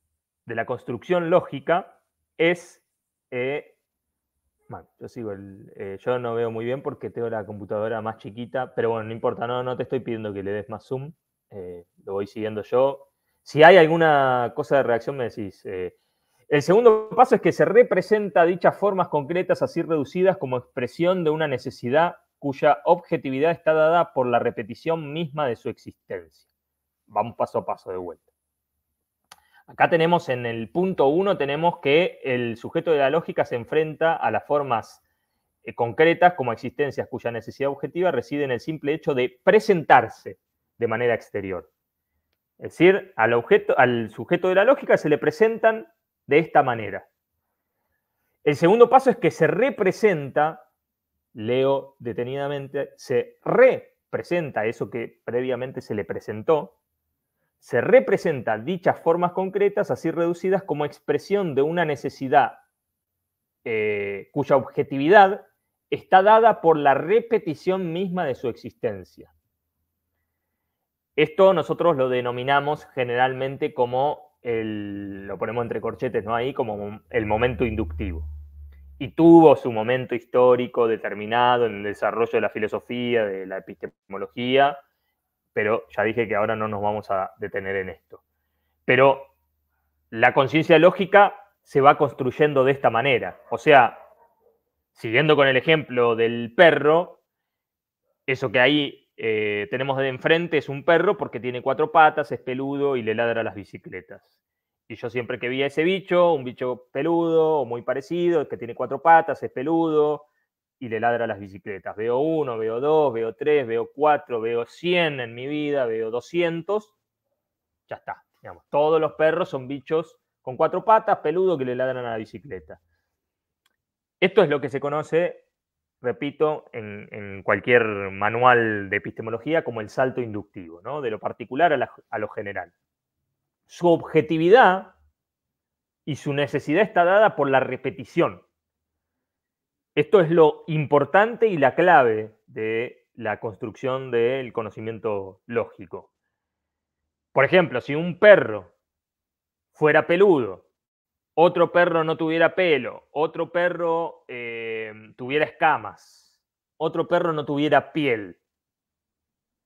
de la construcción lógica es... bueno, yo sigo yo no veo muy bien porque tengo la computadora más chiquita, pero bueno, no importa, no te estoy pidiendo que le des más zoom, lo voy siguiendo yo. Si hay alguna cosa de reacción me decís. El segundo paso es que se representa dichas formas concretas así reducidas como expresión de una necesidad cuya objetividad está dada por la repetición misma de su existencia. Vamos paso a paso de vuelta. Acá tenemos en el punto 1, tenemos que el sujeto de la lógica se enfrenta a las formas concretas como existencias cuya necesidad objetiva reside en el simple hecho de presentarse de manera exterior. Es decir, al sujeto de la lógica se le presentan de esta manera. El segundo paso es que se representa, leo detenidamente, se representa eso que previamente se le presentó, se representa dichas formas concretas así reducidas como expresión de una necesidad cuya objetividad está dada por la repetición misma de su existencia. Esto nosotros lo denominamos generalmente como lo ponemos entre corchetes, ¿no? Ahí como el momento inductivo. Y tuvo su momento histórico determinado en el desarrollo de la filosofía, de la epistemología, pero ya dije que ahora no nos vamos a detener en esto. Pero la conciencia lógica se va construyendo de esta manera. O sea, siguiendo con el ejemplo del perro, eso que ahí tenemos de enfrente es un perro porque tiene 4 patas, es peludo y le ladra a las bicicletas. Y yo siempre que vi a ese bicho, un bicho peludo o muy parecido, que tiene 4 patas, es peludo y le ladra a las bicicletas. Veo 1, veo 2, veo 3, veo 4, veo 100 en mi vida, veo 200, ya está. Digamos, todos los perros son bichos con 4 patas, peludos, que le ladran a la bicicleta. Esto es lo que se conoce, repito, en cualquier manual de epistemología como el salto inductivo, ¿no? De lo particular a lo general. Su objetividad y su necesidad está dada por la repetición. Esto es lo importante y la clave de la construcción del conocimiento lógico. Por ejemplo, si un perro fuera peludo, otro perro no tuviera pelo, otro perro tuviera escamas, otro perro no tuviera piel,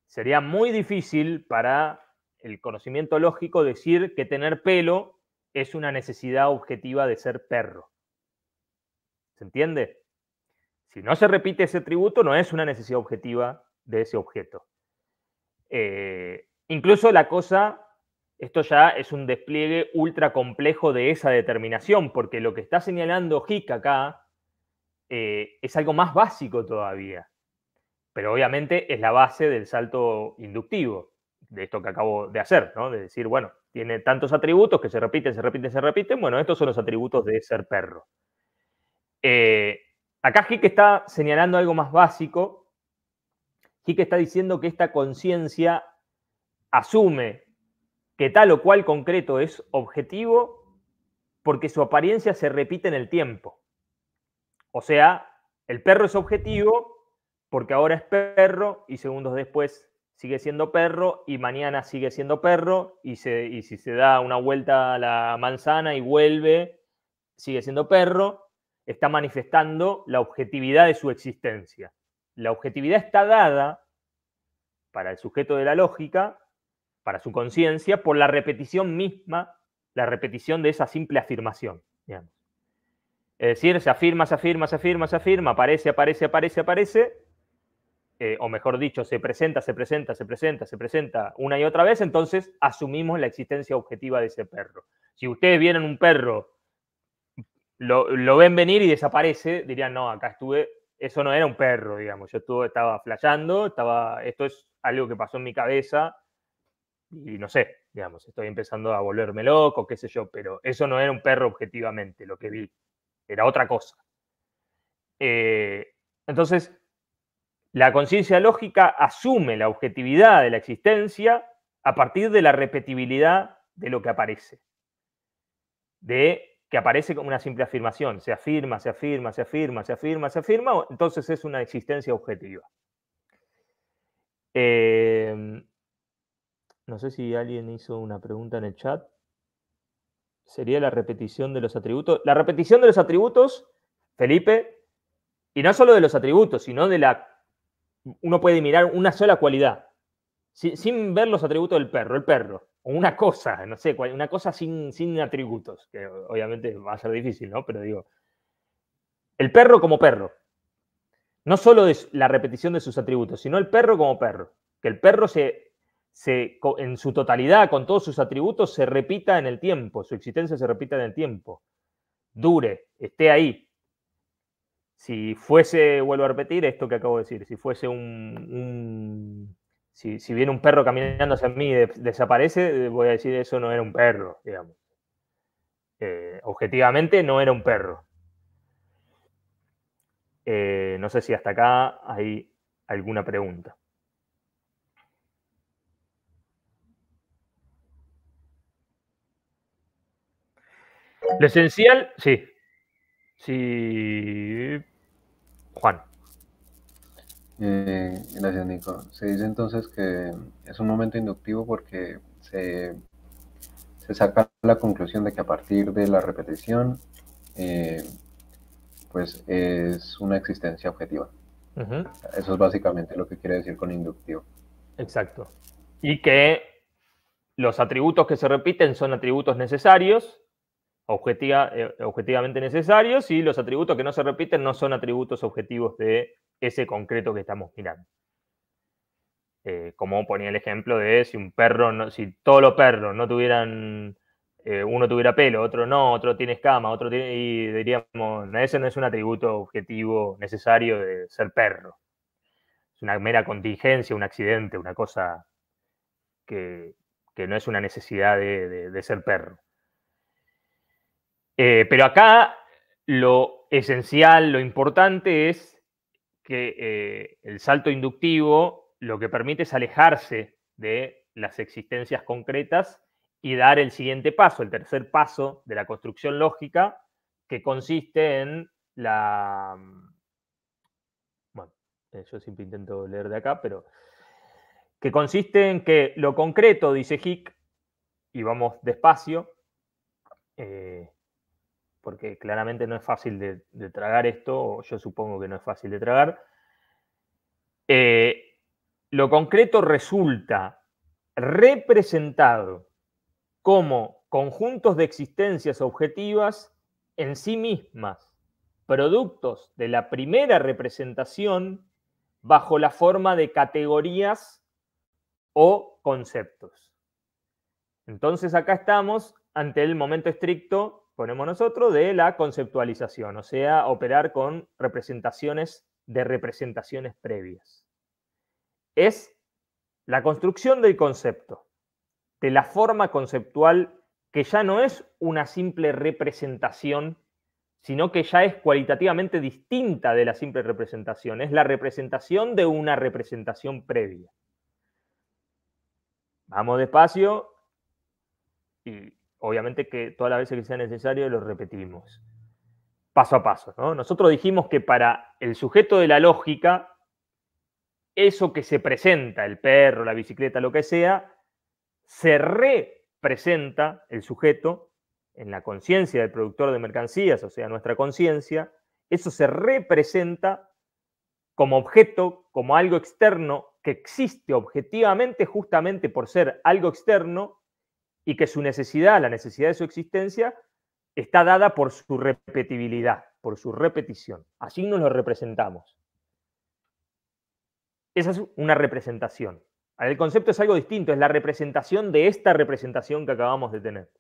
sería muy difícil para el conocimiento lógico decir que tener pelo es una necesidad objetiva de ser perro. ¿Se entiende? Si no se repite ese atributo, no es una necesidad objetiva de ese objeto. Incluso la cosa, esto ya es un despliegue ultra complejo de esa determinación, porque lo que está señalando Hick acá es algo más básico todavía. Pero obviamente es la base del salto inductivo, de esto que acabo de hacer, ¿no? De decir, bueno, tiene tantos atributos que se repiten, se repiten, se repiten. Bueno, estos son los atributos de ser perro. Acá Hick está señalando algo más básico. Hick está diciendo que esta conciencia asume que tal o cual concreto es objetivo porque su apariencia se repite en el tiempo. O sea, el perro es objetivo porque ahora es perro y segundos después sigue siendo perro y mañana sigue siendo perro y si se da una vuelta a la manzana y vuelve, sigue siendo perro. Está manifestando la objetividad de su existencia. La objetividad está dada para el sujeto de la lógica, para su conciencia, por la repetición misma, la repetición de esa simple afirmación, digamos. Es decir, se afirma, se afirma, se afirma, se afirma, aparece, aparece, aparece, aparece, o mejor dicho, se presenta, se presenta, se presenta, se presenta una y otra vez, entonces asumimos la existencia objetiva de ese perro. Si ustedes vieran un perro lo ven venir y desaparece, dirían, no, acá estuve, eso no era un perro, digamos, yo estaba flasheando, esto es algo que pasó en mi cabeza y no sé, digamos, estoy empezando a volverme loco, qué sé yo, pero eso no era un perro objetivamente, lo que vi, era otra cosa. Entonces, la conciencia lógica asume la objetividad de la existencia a partir de la repetibilidad de lo que aparece. De que aparece como una simple afirmación. Se afirma, se afirma, se afirma, se afirma, se afirma, entonces es una existencia objetiva. No sé si alguien hizo una pregunta en el chat. Sería la repetición de los atributos. La repetición de los atributos, Felipe, y no solo de los atributos, sino de la... Uno puede mirar una sola cualidad, sin ver los atributos del perro, el perro, o una cosa, no sé, una cosa sin atributos, que obviamente va a ser difícil, ¿no? Pero digo, el perro como perro. No solo es la repetición de sus atributos, sino el perro como perro. Que el perro en su totalidad, con todos sus atributos, se repita en el tiempo, su existencia se repita en el tiempo. Dure, esté ahí. Si fuese, vuelvo a repetir esto que acabo de decir, si fuese si viene un perro caminando hacia mí y desaparece, voy a decir eso no era un perro, digamos. Objetivamente no era un perro. No sé si hasta acá hay alguna pregunta. Lo esencial, sí. Sí. Juan. Gracias, Nico. Se dice entonces que es un momento inductivo porque se saca la conclusión de que a partir de la repetición, pues es una existencia objetiva. Eso es básicamente lo que quiere decir con inductivo. Exacto. Y que los atributos que se repiten son atributos necesarios, objetivamente necesarios, y los atributos que no se repiten no son atributos objetivos de ese concreto que estamos mirando. Como ponía el ejemplo de si todos los perros no tuvieran, uno tuviera pelo, otro no, otro tiene escama, otro tiene, y diríamos, ese no es un atributo objetivo necesario de ser perro. Es una mera contingencia, un accidente, una cosa que no es una necesidad de ser perro. Pero acá lo esencial, lo importante es que el salto inductivo lo que permite es alejarse de las existencias concretas y dar el siguiente paso, el tercer paso de la construcción lógica, que consiste en la... Bueno, yo siempre intento leer de acá, pero... que consiste en que lo concreto, dice Hick, y vamos despacio, porque claramente no es fácil de tragar esto, o yo supongo que no es fácil de tragar. Lo concreto resulta representado como conjuntos de existencias objetivas en sí mismas, productos de la primera representación bajo la forma de categorías o conceptos. Entonces acá estamos ante el momento estricto, ponemos nosotros, de la conceptualización, o sea, operar con representaciones de representaciones previas. Es la construcción del concepto, de la forma conceptual que ya no es una simple representación, sino que ya es cualitativamente distinta de la simple representación. Es la representación de una representación previa. Vamos despacio y obviamente que todas las veces que sea necesario lo repetimos. Paso a paso, ¿no? Nosotros dijimos que para el sujeto de la lógica, eso que se presenta, el perro, la bicicleta, lo que sea, se representa el sujeto en la conciencia del productor de mercancías, o sea, nuestra conciencia, eso se representa como objeto, como algo externo que existe objetivamente justamente por ser algo externo y que su necesidad, la necesidad de su existencia, está dada por su repetibilidad, por su repetición. Así nos lo representamos. Esa es una representación. El concepto es algo distinto, es la representación de esta representación que acabamos de tener.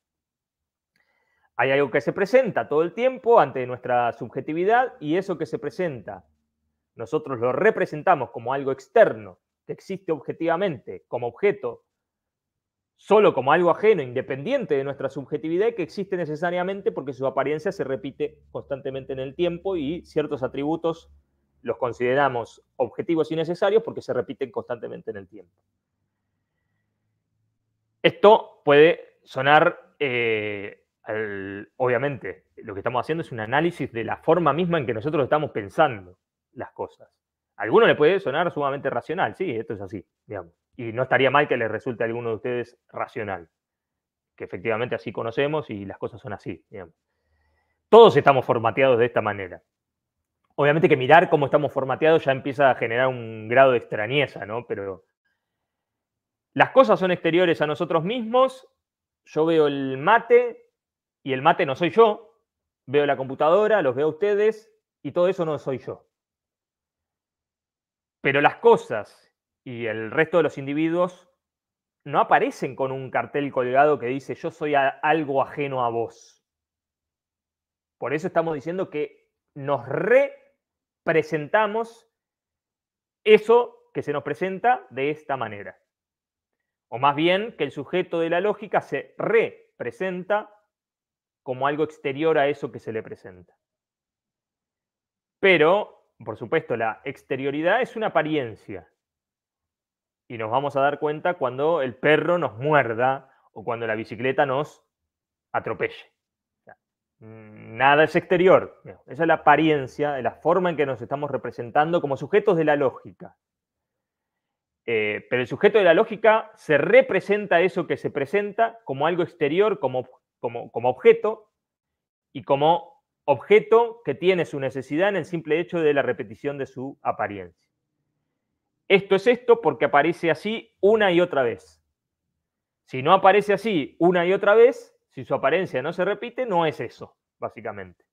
hay algo que se presenta todo el tiempo ante nuestra subjetividad y eso que se presenta, nosotros lo representamos como algo externo, que existe objetivamente, como objeto, solo como algo ajeno, independiente de nuestra subjetividad y que existe necesariamente porque su apariencia se repite constantemente en el tiempo y ciertos atributos los consideramos objetivos y necesarios porque se repiten constantemente en el tiempo. Esto puede sonar, obviamente, lo que estamos haciendo es un análisis de la forma misma en que nosotros estamos pensando las cosas. A alguno le puede sonar sumamente racional, sí, esto es así, digamos. Y no estaría mal que les resulte a alguno de ustedes racional, que efectivamente así conocemos y las cosas son así, digamos. Todos estamos formateados de esta manera. Obviamente que mirar cómo estamos formateados ya empieza a generar un grado de extrañeza, ¿no? Pero las cosas son exteriores a nosotros mismos. Yo veo el mate y el mate no soy yo. Veo la computadora, los veo a ustedes y todo eso no soy yo. Pero las cosas y el resto de los individuos no aparecen con un cartel colgado que dice yo soy algo ajeno a vos. Por eso estamos diciendo que nos representamos eso que se nos presenta de esta manera. O más bien que el sujeto de la lógica se representa como algo exterior a eso que se le presenta. Pero, por supuesto, la exterioridad es una apariencia. Y nos vamos a dar cuenta cuando el perro nos muerda o cuando la bicicleta nos atropelle. O sea, nada es exterior. Esa es la apariencia, la forma en que nos estamos representando como sujetos de la lógica. Pero el sujeto de la lógica se representa eso que se presenta como algo exterior, como objeto, y como objeto que tiene su necesidad en el simple hecho de la repetición de su apariencia. Esto es esto porque aparece así una y otra vez. Si no aparece así una y otra vez, si su apariencia no se repite, no es eso, básicamente.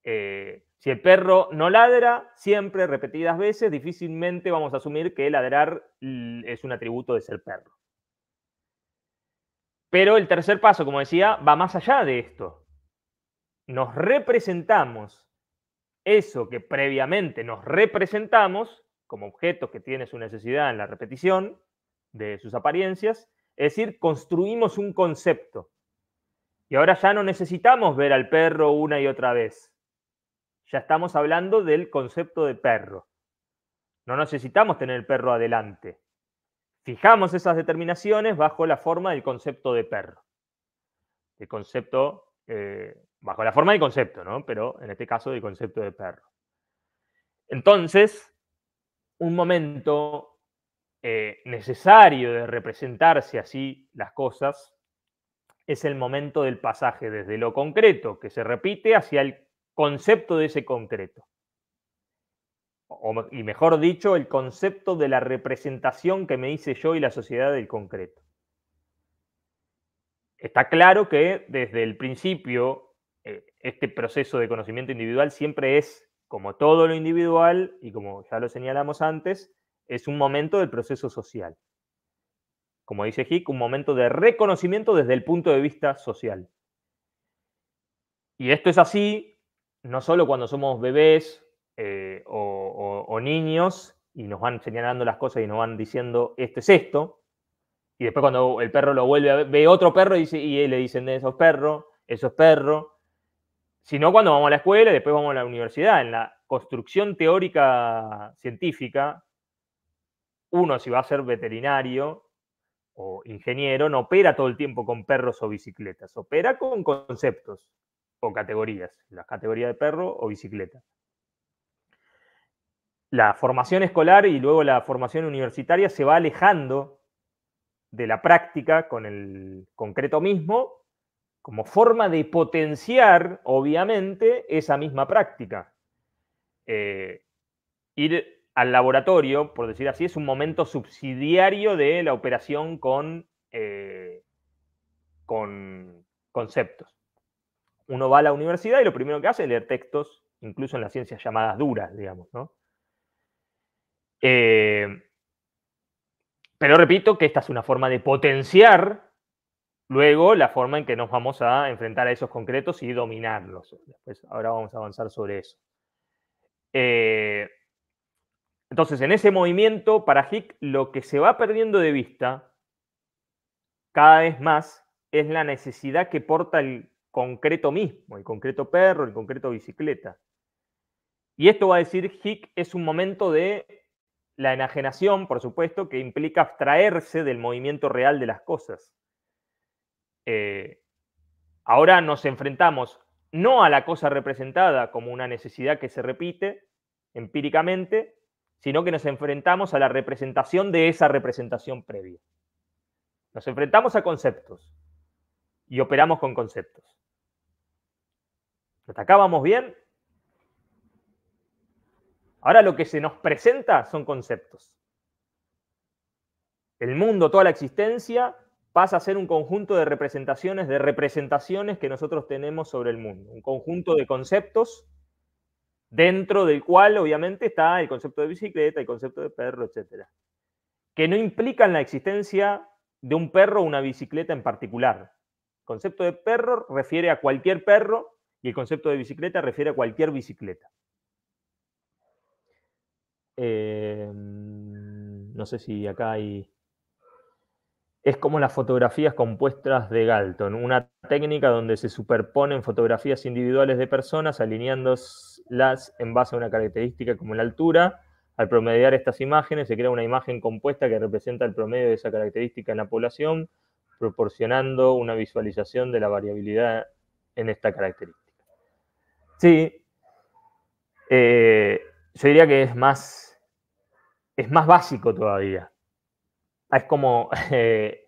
Si el perro no ladra siempre, repetidas veces, difícilmente vamos a asumir que ladrar es un atributo de ser perro. Pero el tercer paso, como decía, va más allá de esto. Nos representamos eso que previamente nos representamos como objetos que tiene su necesidad en la repetición de sus apariencias, es decir, construimos un concepto. Y ahora ya no necesitamos ver al perro una y otra vez. Ya estamos hablando del concepto de perro. No necesitamos tener el perro adelante. Fijamos esas determinaciones bajo la forma del concepto de perro. El concepto, bajo la forma del concepto, ¿no? Pero en este caso del concepto de perro. Entonces, un momento necesario de representarse así las cosas es el momento del pasaje desde lo concreto, que se repite, hacia el concepto de ese concreto. Y mejor dicho, el concepto de la representación que me hice yo y la sociedad del concreto. Está claro que desde el principio este proceso de conocimiento individual siempre es, como todo lo individual, y como ya lo señalamos antes, es un momento del proceso social. Como dice Hick, un momento de reconocimiento desde el punto de vista social. Y esto es así, no solo cuando somos bebés o niños y nos van señalando las cosas y nos van diciendo esto es esto, y después cuando el perro lo vuelve a ver, ve otro perro y le dicen eso es perro, sino cuando vamos a la escuela y después vamos a la universidad. En la construcción teórica científica, uno si va a ser veterinario o ingeniero no opera todo el tiempo con perros o bicicletas, opera con conceptos o categorías, las categorías de perro o bicicleta. La formación escolar y luego la formación universitaria se va alejando de la práctica con el concreto mismo como forma de potenciar, obviamente, esa misma práctica. Ir al laboratorio, por decir así, es un momento subsidiario de la operación con conceptos. Uno va a la universidad y lo primero que hace es leer textos, incluso en las ciencias llamadas duras, digamos, ¿no? Pero repito que esta es una forma de potenciar luego la forma en que nos vamos a enfrentar a esos concretos y dominarlos. Después, ahora vamos a avanzar sobre eso. Entonces, en ese movimiento, para Hick, lo que se va perdiendo de vista cada vez más es la necesidad que porta el concreto mismo, el concreto perro, el concreto bicicleta. Y esto va a decir Hick, es un momento de la enajenación, por supuesto, que implica abstraerse del movimiento real de las cosas. Ahora nos enfrentamos no a la cosa representada como una necesidad que se repite empíricamente, sino que nos enfrentamos a la representación de esa representación previa. Nos enfrentamos a conceptos y operamos con conceptos. ¿Hasta acá vamos bien? Ahora lo que se nos presenta son conceptos. El mundo, toda la existencia, pasa a ser un conjunto de representaciones que nosotros tenemos sobre el mundo. Un conjunto de conceptos dentro del cual, obviamente, está el concepto de bicicleta, el concepto de perro, etc. Que no implican la existencia de un perro o una bicicleta en particular. El concepto de perro refiere a cualquier perro y el concepto de bicicleta refiere a cualquier bicicleta. No sé si acá hay... Es como las fotografías compuestas de Galton, una técnica donde se superponen fotografías individuales de personas, alineándolas en base a una característica como la altura. Al promediar estas imágenes, se crea una imagen compuesta que representa el promedio de esa característica en la población, proporcionando una visualización de la variabilidad en esta característica. Sí, yo diría que es más básico todavía. Es como,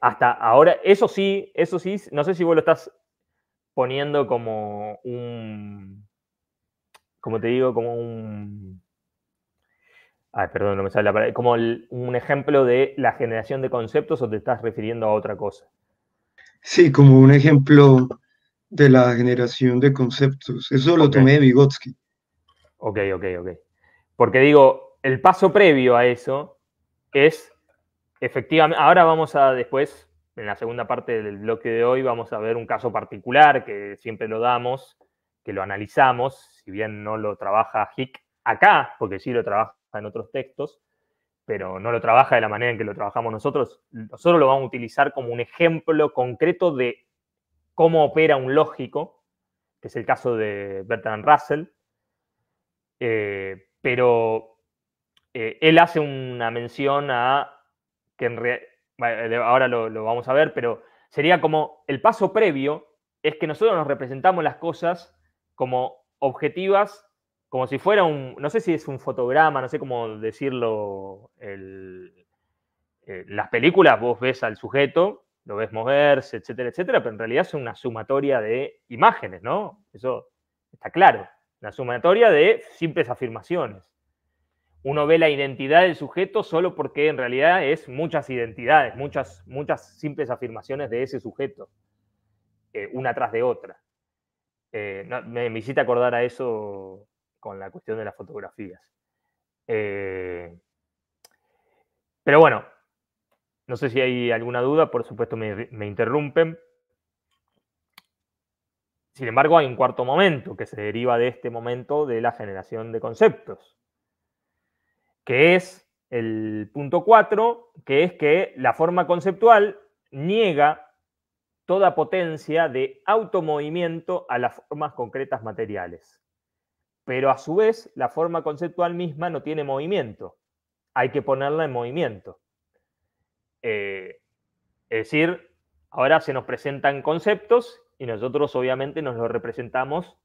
hasta ahora, eso sí, no sé si vos lo estás poniendo como un, como te digo, como un, ay, perdón, no me sale la palabra, como un ejemplo de la generación de conceptos o te estás refiriendo a otra cosa. Sí, como un ejemplo de la generación de conceptos. Eso lo tomé de Vygotsky. Ok. Porque digo, el paso previo a eso es, efectivamente, ahora vamos a después, en la segunda parte del bloque de hoy, vamos a ver un caso particular que siempre lo damos, que lo analizamos, si bien no lo trabaja Hick acá, porque sí lo trabaja en otros textos, pero no lo trabaja de la manera en que lo trabajamos nosotros. Nosotros lo vamos a utilizar como un ejemplo concreto de cómo opera un lógico, que es el caso de Bertrand Russell, pero él hace una mención a que ahora lo vamos a ver, pero sería como el paso previo es que nosotros nos representamos las cosas como objetivas, como si fuera un, no sé si es un fotograma, no sé cómo decirlo, las películas vos ves al sujeto, lo ves moverse, etcétera, etcétera, pero en realidad es una sumatoria de imágenes, ¿no? Eso está claro, una sumatoria de simples afirmaciones. Uno ve la identidad del sujeto solo porque en realidad es muchas identidades, muchas simples afirmaciones de ese sujeto, una tras de otra. Me hiciste acordar a eso con la cuestión de las fotografías. Pero bueno, no sé si hay alguna duda, por supuesto me interrumpen. Sin embargo, hay un cuarto momento que se deriva de este momento de la generación de conceptos, que es el punto 4, que es que la forma conceptual niega toda potencia de automovimiento a las formas concretas materiales. Pero a su vez, la forma conceptual misma no tiene movimiento. Hay que ponerla en movimiento. Es decir, ahora se nos presentan conceptos y nosotros obviamente nos los representamos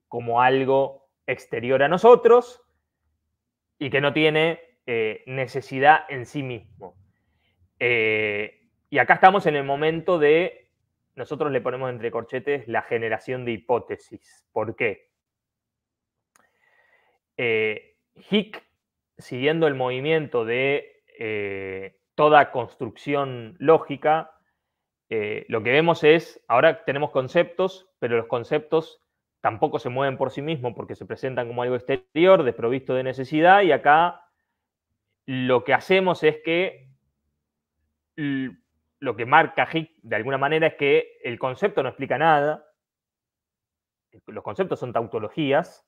como algo exterior a nosotros y que no tiene necesidad en sí mismo. Y acá estamos en el momento de, nosotros le ponemos entre corchetes, la generación de hipótesis. ¿Por qué? Hick, siguiendo el movimiento de toda construcción lógica, lo que vemos es, ahora tenemos conceptos, pero los conceptos tampoco se mueven por sí mismos porque se presentan como algo exterior, desprovisto de necesidad, y acá lo que hacemos es que lo que marca Hick de alguna manera es que el concepto no explica nada. Los conceptos son tautologías.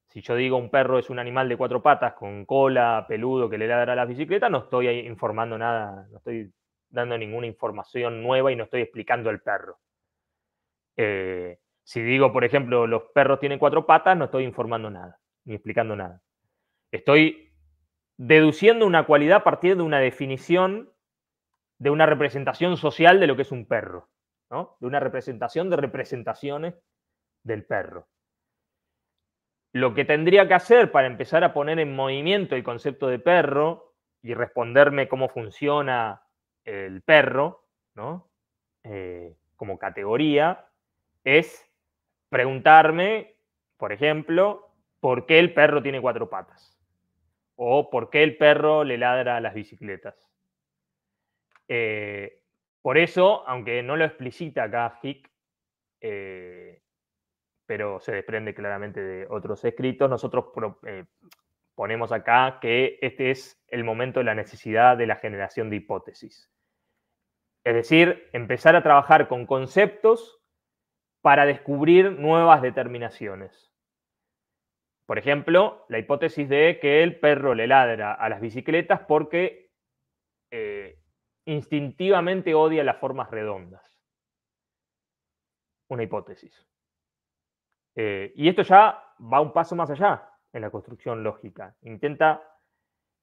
Si yo digo un perro es un animal de 4 patas con cola, peludo, que le ladra a las bicicletas, no estoy ahí informando nada, no estoy dando ninguna información nueva y no estoy explicando el perro. Si digo, por ejemplo, los perros tienen 4 patas, no estoy informando nada, ni explicando nada. Estoy deduciendo una cualidad a partir de una definición, de una representación social de lo que es un perro, ¿no? De una representación de representaciones del perro. Lo que tendría que hacer para empezar a poner en movimiento el concepto de perro y responderme cómo funciona el perro, ¿no? Como categoría, es preguntarme, por ejemplo, ¿por qué el perro tiene 4 patas? O ¿por qué el perro le ladra a las bicicletas? Por eso, aunque no lo explicita acá Hick, pero se desprende claramente de otros escritos, nosotros ponemos acá que este es el momento de la necesidad de la generación de hipótesis. Es decir, empezar a trabajar con conceptos para descubrir nuevas determinaciones. Por ejemplo, la hipótesis de que el perro le ladra a las bicicletas porque instintivamente odia las formas redondas. Una hipótesis. Y esto ya va un paso más allá en la construcción lógica.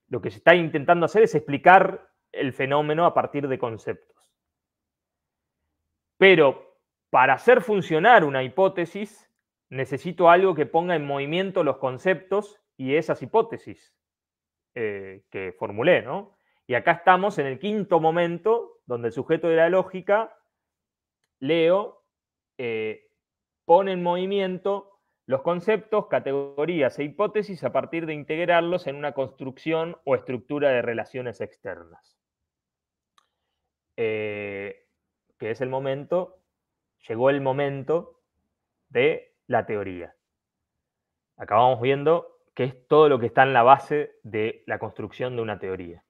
Lo que se está intentando hacer es explicar el fenómeno a partir de conceptos. Pero para hacer funcionar una hipótesis, necesito algo que ponga en movimiento los conceptos y esas hipótesis que formulé, ¿no? Y acá estamos en el quinto momento, donde el sujeto de la lógica, Leo, pone en movimiento los conceptos, categorías e hipótesis a partir de integrarlos en una construcción o estructura de relaciones externas. Que es llegó el momento de la teoría. Acá vamos viendo que es todo lo que está en la base de la construcción de una teoría.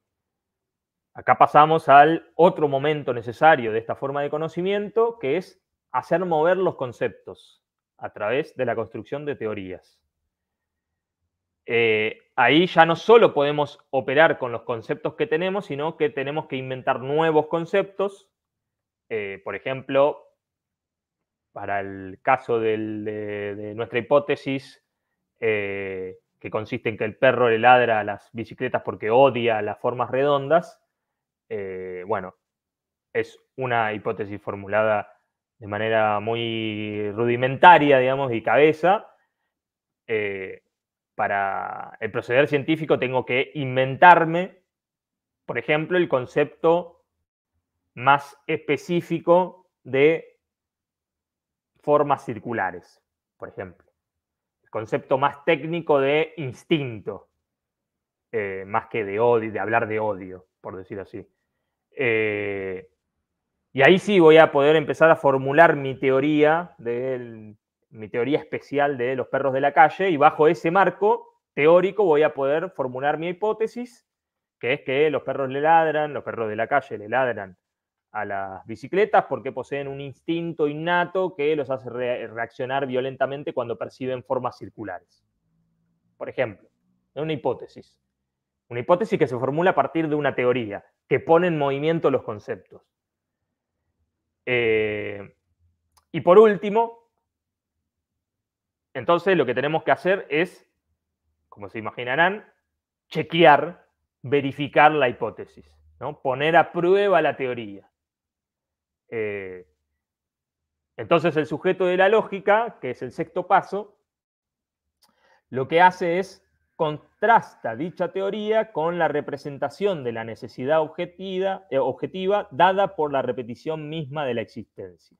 Acá pasamos al otro momento necesario de esta forma de conocimiento, que es hacer mover los conceptos a través de la construcción de teorías. Ahí ya no solo podemos operar con los conceptos que tenemos, sino que tenemos que inventar nuevos conceptos. Por ejemplo, para el caso de nuestra hipótesis, que consiste en que el perro le ladra a las bicicletas porque odia las formas redondas, bueno, es una hipótesis formulada de manera muy rudimentaria, digamos, y cabeza. Para el proceder científico tengo que inventarme, por ejemplo, el concepto más específico de formas circulares, por ejemplo. El concepto más técnico de instinto, más que de odio, de hablar de odio, por decir así. Y ahí sí voy a poder empezar a formular mi teoría especial de los perros de la calle, y bajo ese marco teórico voy a poder formular mi hipótesis, que es que los perros de la calle le ladran a las bicicletas porque poseen un instinto innato que los hace reaccionar violentamente cuando perciben formas circulares. Por ejemplo, es una hipótesis. Una hipótesis que se formula a partir de una teoría, que pone en movimiento los conceptos. Y por último, entonces lo que tenemos que hacer es, como se imaginarán, chequear, verificar la hipótesis, ¿no? Poner a prueba la teoría. Entonces el sujeto de la lógica, que es el sexto paso, lo que hace es contrasta dicha teoría con la representación de la necesidad objetiva dada por la repetición misma de la existencia.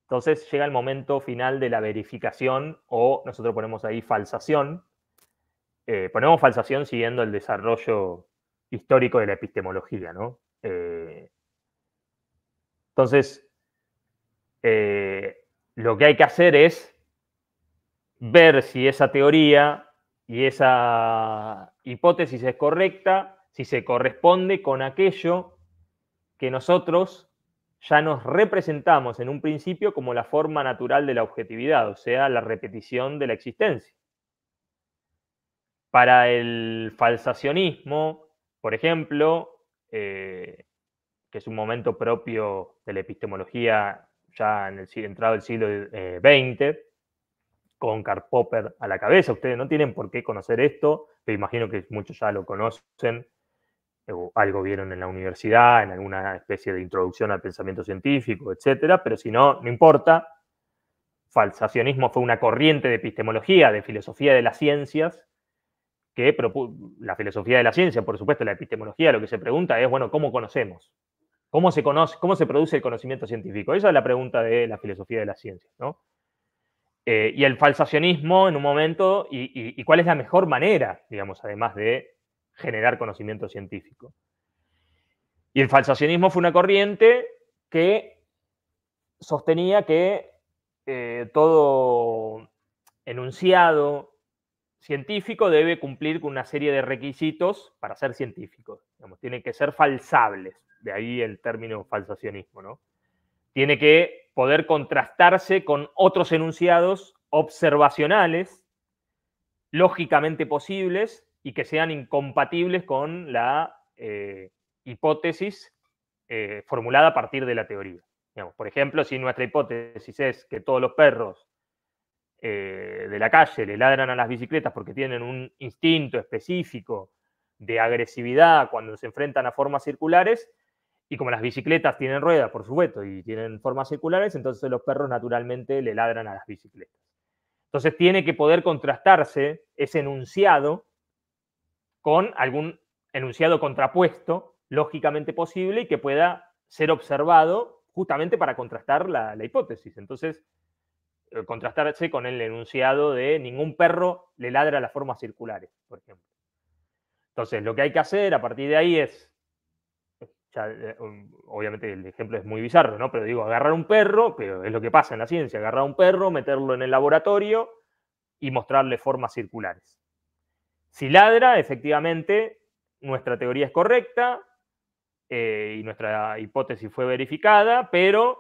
Entonces llega el momento final de la verificación, o nosotros ponemos ahí falsación. Ponemos falsación siguiendo el desarrollo histórico de la epistemología, ¿no? Entonces, lo que hay que hacer es ver si esa teoría y esa hipótesis es correcta, si se corresponde con aquello que nosotros ya nos representamos en un principio como la forma natural de la objetividad, o sea, la repetición de la existencia. Para el falsacionismo, por ejemplo, que es un momento propio de la epistemología ya entrado el siglo XX, con Karl Popper a la cabeza. Ustedes no tienen por qué conocer esto, pero imagino que muchos ya lo conocen, o algo vieron en la universidad, en alguna especie de introducción al pensamiento científico, etcétera, pero si no, no importa. Falsacionismo fue una corriente de epistemología, de filosofía de las ciencias, que la filosofía de la ciencia, por supuesto, la epistemología, lo que se pregunta es, bueno, ¿cómo conocemos? ¿Cómo se conoce, cómo se produce el conocimiento científico? Esa es la pregunta de la filosofía de las ciencias, ¿no? Y el falsacionismo en un momento, y cuál es la mejor manera, digamos, además de generar conocimiento científico. Y el falsacionismo fue una corriente que sostenía que todo enunciado científico debe cumplir con una serie de requisitos para ser científico. Digamos, tienen que ser falsables, de ahí el término falsacionismo, ¿no? Tiene que poder contrastarse con otros enunciados observacionales, lógicamente posibles y que sean incompatibles con la hipótesis formulada a partir de la teoría. Digamos, por ejemplo, si nuestra hipótesis es que todos los perros de la calle le ladran a las bicicletas porque tienen un instinto específico de agresividad cuando se enfrentan a formas circulares, y como las bicicletas tienen ruedas, por supuesto, y tienen formas circulares, entonces los perros naturalmente le ladran a las bicicletas. Entonces tiene que poder contrastarse ese enunciado con algún enunciado contrapuesto, lógicamente posible, y que pueda ser observado justamente para contrastar la hipótesis. Entonces, contrastarse con el enunciado de ningún perro le ladra a las formas circulares, por ejemplo. Entonces, lo que hay que hacer a partir de ahí es, ya, obviamente el ejemplo es muy bizarro, ¿no? Pero digo, agarrar un perro, pero es lo que pasa en la ciencia, agarrar un perro, meterlo en el laboratorio y mostrarle formas circulares. Si ladra, efectivamente, nuestra teoría es correcta y nuestra hipótesis fue verificada, pero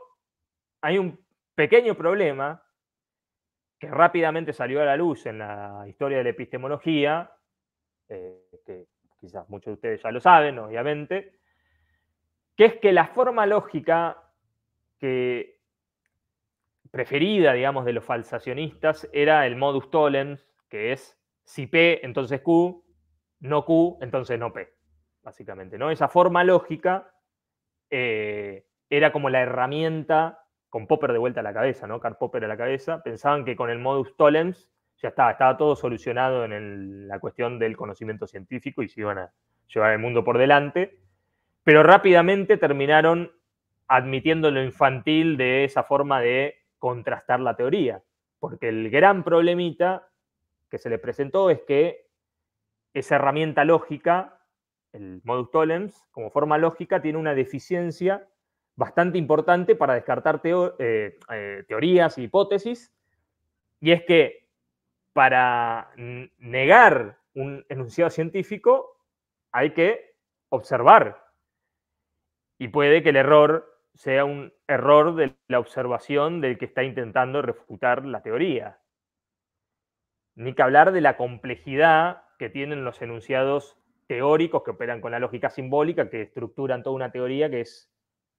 hay un pequeño problema que rápidamente salió a la luz en la historia de la epistemología, que quizás muchos de ustedes ya lo saben, obviamente, que es que la forma lógica que preferida, digamos, de los falsacionistas era el modus tollens, que es si P, entonces Q, no Q, entonces no P, básicamente, ¿no? Esa forma lógica era como la herramienta, con Popper de vuelta a la cabeza, ¿no? Karl Popper a la cabeza, pensaban que con el modus tollens ya estaba todo solucionado en la cuestión del conocimiento científico y se iban a llevar el mundo por delante, pero rápidamente terminaron admitiendo lo infantil de esa forma de contrastar la teoría, porque el gran problemita que se le presentó es que esa herramienta lógica, el modus tollens, como forma lógica, tiene una deficiencia bastante importante para descartar teorías y hipótesis, y es que para negar un enunciado científico hay que observar, y puede que el error sea un error de la observación del que está intentando refutar la teoría. Ni que hablar de la complejidad que tienen los enunciados teóricos que operan con la lógica simbólica, que estructuran toda una teoría que es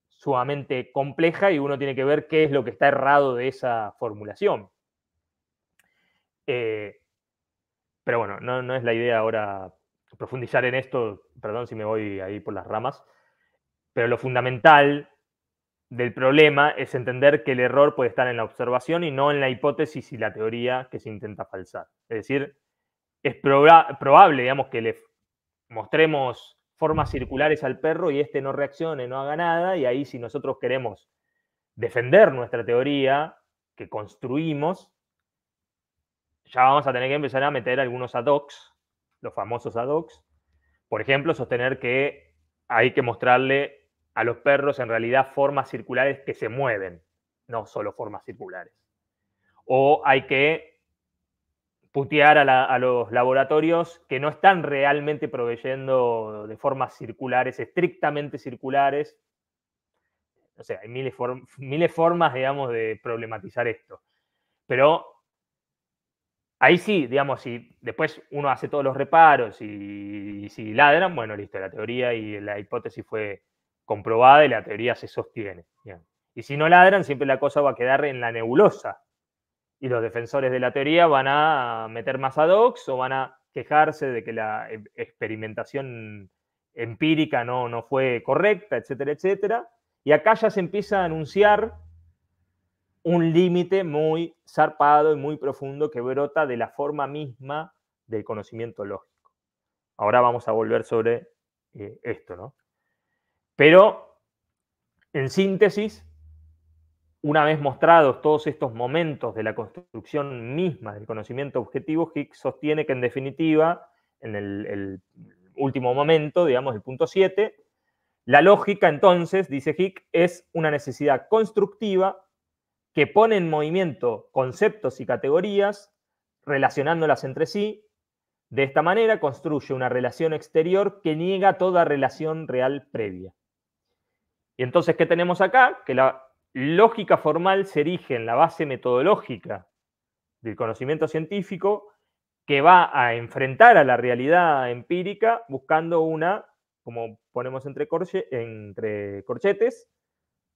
sumamente compleja y uno tiene que ver qué es lo que está errado de esa formulación. Pero bueno, no es la idea ahora profundizar en esto, perdón si me voy ahí por las ramas, pero lo fundamental del problema es entender que el error puede estar en la observación y no en la hipótesis y la teoría que se intenta falsar. Es decir, es probable, digamos, que le mostremos formas circulares al perro y este no reaccione, no haga nada, y ahí si nosotros queremos defender nuestra teoría que construimos, ya vamos a tener que empezar a meter algunos ad hocs, los famosos ad hocs. Por ejemplo, sostener que hay que mostrarle a los perros en realidad formas circulares que se mueven, no solo formas circulares. O hay que putear a los laboratorios que no están realmente proveyendo de formas circulares, estrictamente circulares. O sea, hay miles formas, digamos, de problematizar esto. Pero ahí sí, digamos, si después uno hace todos los reparos y si ladran, bueno, listo, la teoría y la hipótesis fue comprobada y la teoría se sostiene. Bien. Y si no ladran, siempre la cosa va a quedar en la nebulosa. Y los defensores de la teoría van a meter más ad hocs o van a quejarse de que la experimentación empírica no fue correcta, etcétera, etcétera. Y acá ya se empieza a anunciar un límite muy zarpado y muy profundo que brota de la forma misma del conocimiento lógico. Ahora vamos a volver sobre esto, ¿no? Pero, en síntesis, una vez mostrados todos estos momentos de la construcción misma del conocimiento objetivo, Hicks sostiene que, en definitiva, en el último momento, digamos, el punto 7, la lógica, entonces, dice Hicks, es una necesidad constructiva que pone en movimiento conceptos y categorías, relacionándolas entre sí. De esta manera construye una relación exterior que niega toda relación real previa. Y entonces, ¿qué tenemos acá? Que la lógica formal se erige en la base metodológica del conocimiento científico que va a enfrentar a la realidad empírica buscando una, como ponemos entre corchetes,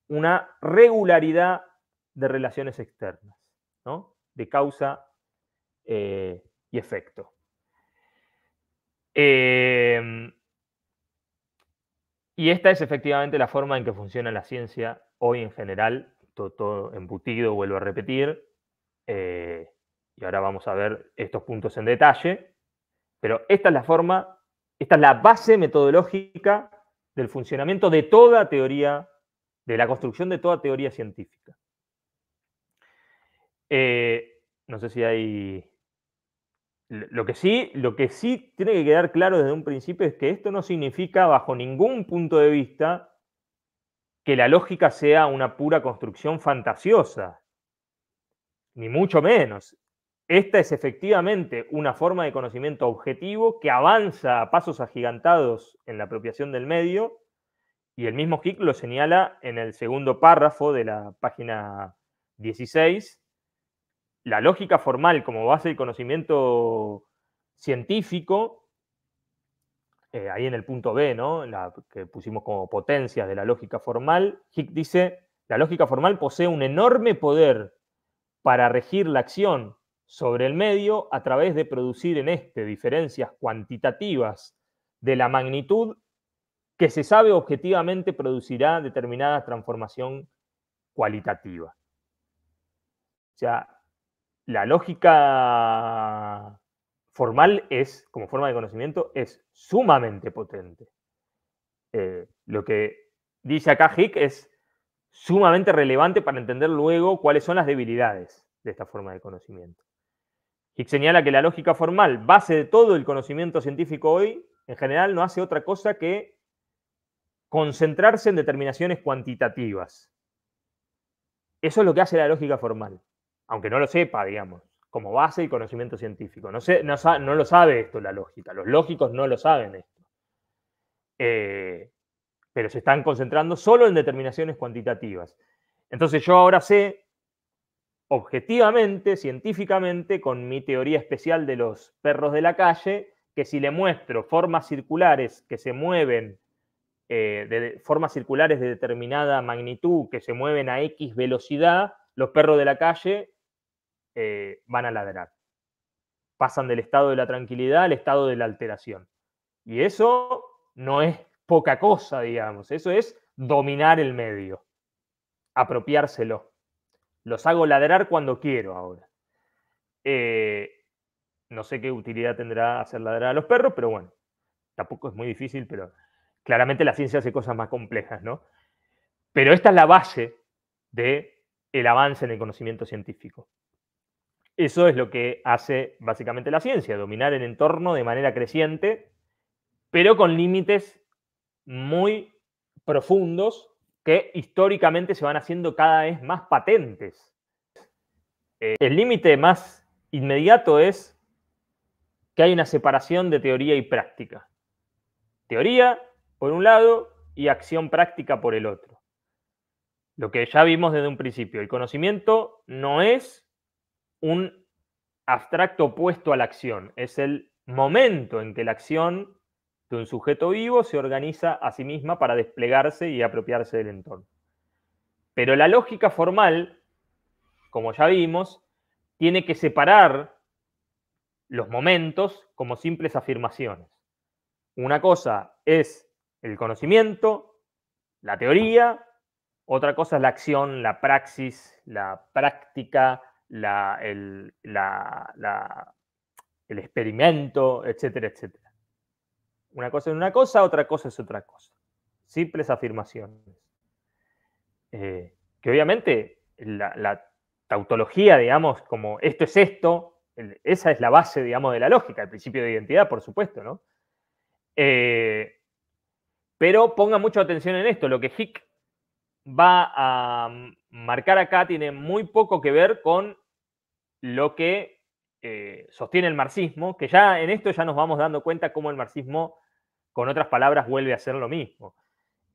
una regularidad de relaciones externas, ¿no? De causa y efecto. Y esta es efectivamente la forma en que funciona la ciencia hoy en general, todo embutido, vuelvo a repetir, y ahora vamos a ver estos puntos en detalle, pero esta es la forma, esta es la base metodológica del funcionamiento de toda teoría, de la construcción de toda teoría científica. No sé si hay... Lo que sí tiene que quedar claro desde un principio es que esto no significa, bajo ningún punto de vista, que la lógica sea una pura construcción fantasiosa, ni mucho menos. Esta es efectivamente una forma de conocimiento objetivo que avanza a pasos agigantados en la apropiación del medio, y el mismo Hicks lo señala en el segundo párrafo de la página 16. La lógica formal como base del conocimiento científico, ahí en el punto B, ¿no? Que pusimos como potencias de la lógica formal, Hicks dice, la lógica formal posee un enorme poder para regir la acción sobre el medio a través de producir en este diferencias cuantitativas de la magnitud que se sabe objetivamente producirá determinada transformación cualitativa. O sea, la lógica formal es, como forma de conocimiento, es sumamente potente. Lo que dice acá Hicks es sumamente relevante para entender luego cuáles son las debilidades de esta forma de conocimiento. Hicks señala que la lógica formal, base de todo el conocimiento científico hoy, en general no hace otra cosa que concentrarse en determinaciones cuantitativas. Eso es lo que hace la lógica formal, aunque no lo sepa, digamos, como base del conocimiento científico. No lo sabe esto la lógica, los lógicos no lo saben esto. Pero se están concentrando solo en determinaciones cuantitativas. Entonces yo ahora sé, objetivamente, científicamente, con mi teoría especial de los perros de la calle, que si le muestro formas circulares que se mueven, formas circulares de determinada magnitud, que se mueven a X velocidad, los perros de la calle van a ladrar. Pasan del estado de la tranquilidad al estado de la alteración. Y eso no es poca cosa, digamos. Eso es dominar el medio, apropiárselo. Los hago ladrar cuando quiero ahora. No sé qué utilidad tendrá hacer ladrar a los perros, pero bueno, tampoco es muy difícil, pero claramente la ciencia hace cosas más complejas, ¿no? Pero esta es la base del avance en el conocimiento científico. Eso es lo que hace básicamente la ciencia, dominar el entorno de manera creciente, pero con límites muy profundos que históricamente se van haciendo cada vez más patentes. El límite más inmediato es que hay una separación de teoría y práctica. Teoría, por un lado, y acción práctica por el otro. Lo que ya vimos desde un principio, el conocimiento no es un abstracto opuesto a la acción, es el momento en que la acción de un sujeto vivo se organiza a sí misma para desplegarse y apropiarse del entorno. Pero la lógica formal, como ya vimos, tiene que separar los momentos como simples afirmaciones. Una cosa es el conocimiento, la teoría, otra cosa es la acción, la praxis, la práctica, el experimento, etcétera, etcétera. Una cosa es una cosa, otra cosa es otra cosa. Simples afirmaciones. Que obviamente la tautología, digamos, como esto es esto, esa es la base, digamos, de la lógica, el principio de identidad, por supuesto, ¿no? Pero ponga mucha atención en esto, lo que Hick va a marcar acá tiene muy poco que ver con lo que sostiene el marxismo, que ya en esto ya nos vamos dando cuenta cómo el marxismo, con otras palabras, vuelve a hacer lo mismo.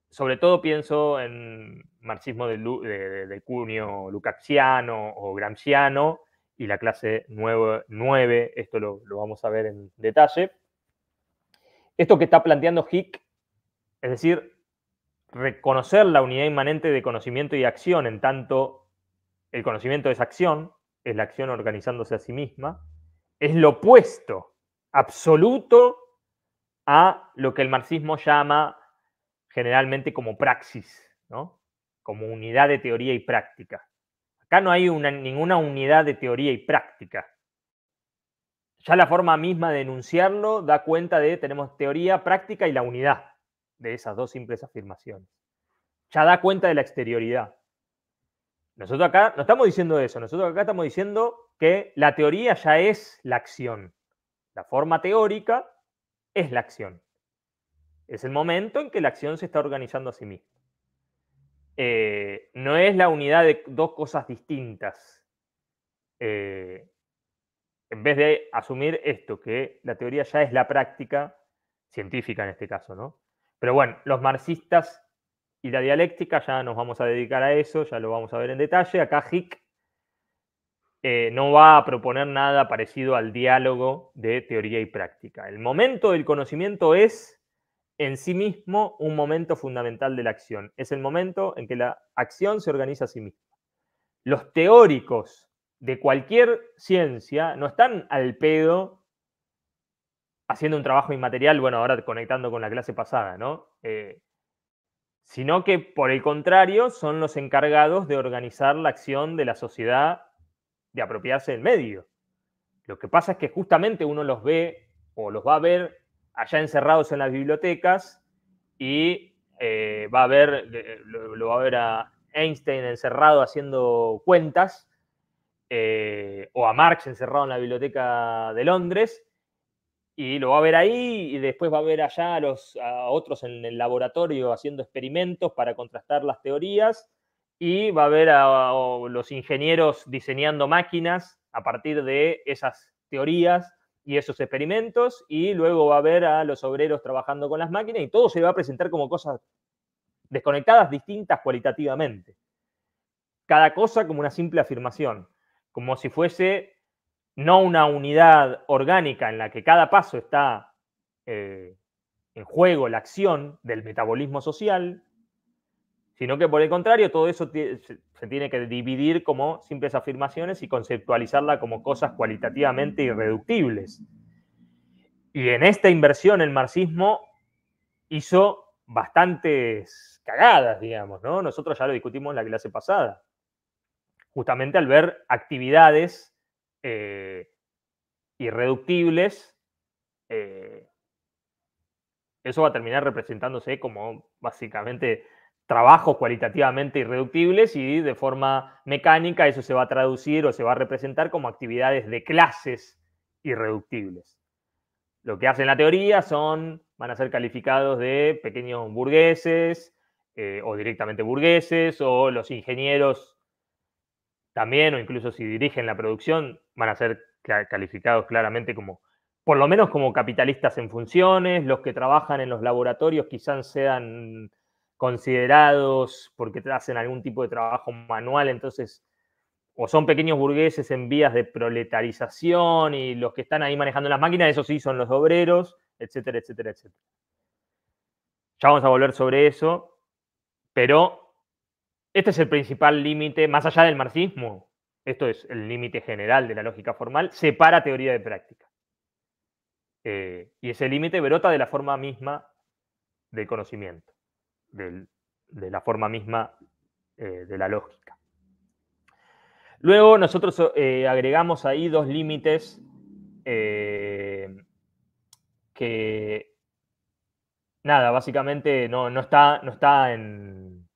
Sobre todo pienso en marxismo de cuño lukácsiano o gramsciano y la clase 9, esto lo vamos a ver en detalle. Esto que está planteando Hick, es decir, reconocer la unidad inmanente de conocimiento y acción, en tanto el conocimiento es acción, es la acción organizándose a sí misma, es lo opuesto absoluto a lo que el marxismo llama generalmente como praxis, ¿no? Como unidad de teoría y práctica. Acá no hay ninguna unidad de teoría y práctica. Ya la forma misma de enunciarlo da cuenta de tenemos teoría, práctica y la unidad de esas dos simples afirmaciones. Ya da cuenta de la exterioridad. Nosotros acá no estamos diciendo eso, nosotros acá estamos diciendo que la teoría ya es la acción. La forma teórica es la acción. Es el momento en que la acción se está organizando a sí misma. No es la unidad de dos cosas distintas. En vez de asumir esto, que la teoría ya es la práctica científica en este caso, ¿no? Pero bueno, los marxistas y la dialéctica, ya nos vamos a dedicar a eso, ya lo vamos a ver en detalle. Acá Hick no va a proponer nada parecido al diálogo de teoría y práctica. El momento del conocimiento es en sí mismo un momento fundamental de la acción. Es el momento en que la acción se organiza a sí misma. Los teóricos de cualquier ciencia no están al pedo haciendo un trabajo inmaterial, bueno, ahora conectando con la clase pasada, ¿no? Sino que, por el contrario, son los encargados de organizar la acción de la sociedad, de apropiarse del medio. Lo que pasa es que justamente uno los ve o los va a ver allá encerrados en las bibliotecas y va a ver, lo va a ver a Einstein encerrado haciendo cuentas o a Marx encerrado en la biblioteca de Londres y lo va a ver ahí y después va a ver allá a otros en el laboratorio haciendo experimentos para contrastar las teorías y va a ver a los ingenieros diseñando máquinas a partir de esas teorías y esos experimentos y luego va a ver a los obreros trabajando con las máquinas y todo se va a presentar como cosas desconectadas, distintas cualitativamente. Cada cosa como una simple afirmación, como si fuese no una unidad orgánica en la que cada paso está en juego la acción del metabolismo social, sino que por el contrario todo eso se tiene que dividir como simples afirmaciones y conceptualizarla como cosas cualitativamente irreductibles. Y en esta inversión el marxismo hizo bastantes cagadas, digamos, ¿no? Nosotros ya lo discutimos en la clase pasada, justamente al ver actividades irreductibles, eso va a terminar representándose como básicamente trabajos cualitativamente irreductibles y de forma mecánica eso se va a traducir o se va a representar como actividades de clases irreductibles. Lo que hacen la teoría van a ser calificados de pequeños burgueses o directamente burgueses o los ingenieros también o incluso si dirigen la producción van a ser calificados claramente como por lo menos como capitalistas en funciones, los que trabajan en los laboratorios quizás sean considerados porque hacen algún tipo de trabajo manual, entonces, o son pequeños burgueses en vías de proletarización y los que están ahí manejando las máquinas, eso sí, son los obreros, etcétera, etcétera, etcétera. Ya vamos a volver sobre eso, pero este es el principal límite, más allá del marxismo, esto es el límite general de la lógica formal, separa teoría de práctica. Y ese límite brota de la forma misma del conocimiento, de la forma misma de la lógica. Luego nosotros agregamos ahí dos límites que, nada, básicamente no está en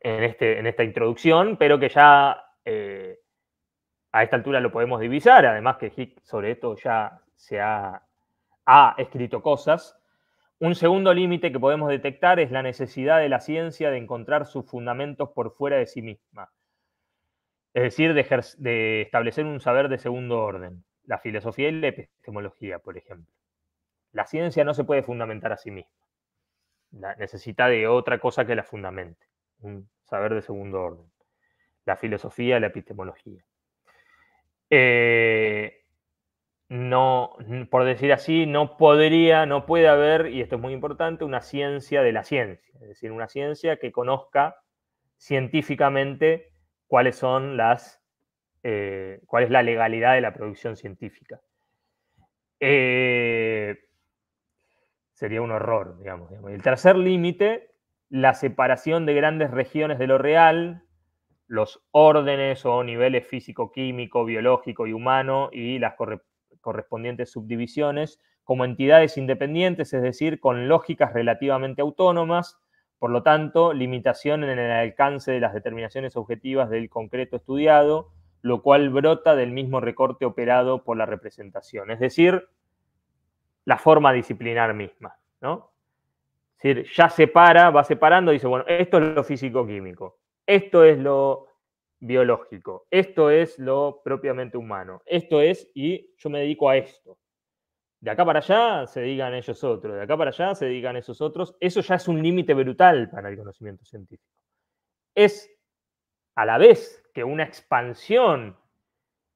esta introducción, pero que ya a esta altura lo podemos divisar, además que Hick sobre esto ya se ha escrito cosas. Un segundo límite que podemos detectar es la necesidad de la ciencia de encontrar sus fundamentos por fuera de sí misma. Es decir, de establecer un saber de segundo orden. La filosofía y la epistemología, por ejemplo. La ciencia no se puede fundamentar a sí misma. Necesita de otra cosa que la fundamente. Un saber de segundo orden. La filosofía y la epistemología. No, por decir así, no puede haber, y esto es muy importante, una ciencia de la ciencia. Es decir, una ciencia que conozca científicamente cuál es la legalidad de la producción científica. Sería un horror, digamos. Y el tercer límite, la separación de grandes regiones de lo real, los órdenes o niveles físico-químico, biológico y humano y las correspondientes subdivisiones como entidades independientes, es decir, con lógicas relativamente autónomas, por lo tanto, limitación en el alcance de las determinaciones objetivas del concreto estudiado, lo cual brota del mismo recorte operado por la representación, es decir, la forma disciplinar misma, ¿no? Es decir, ya va separando, dice, bueno, esto es lo físico-químico, esto es lo biológico, esto es lo propiamente humano, esto es, y yo me dedico a esto. De acá para allá se dedican ellos otros, de acá para allá se dedican esos otros. Eso ya es un límite brutal para el conocimiento científico. Es a la vez que una expansión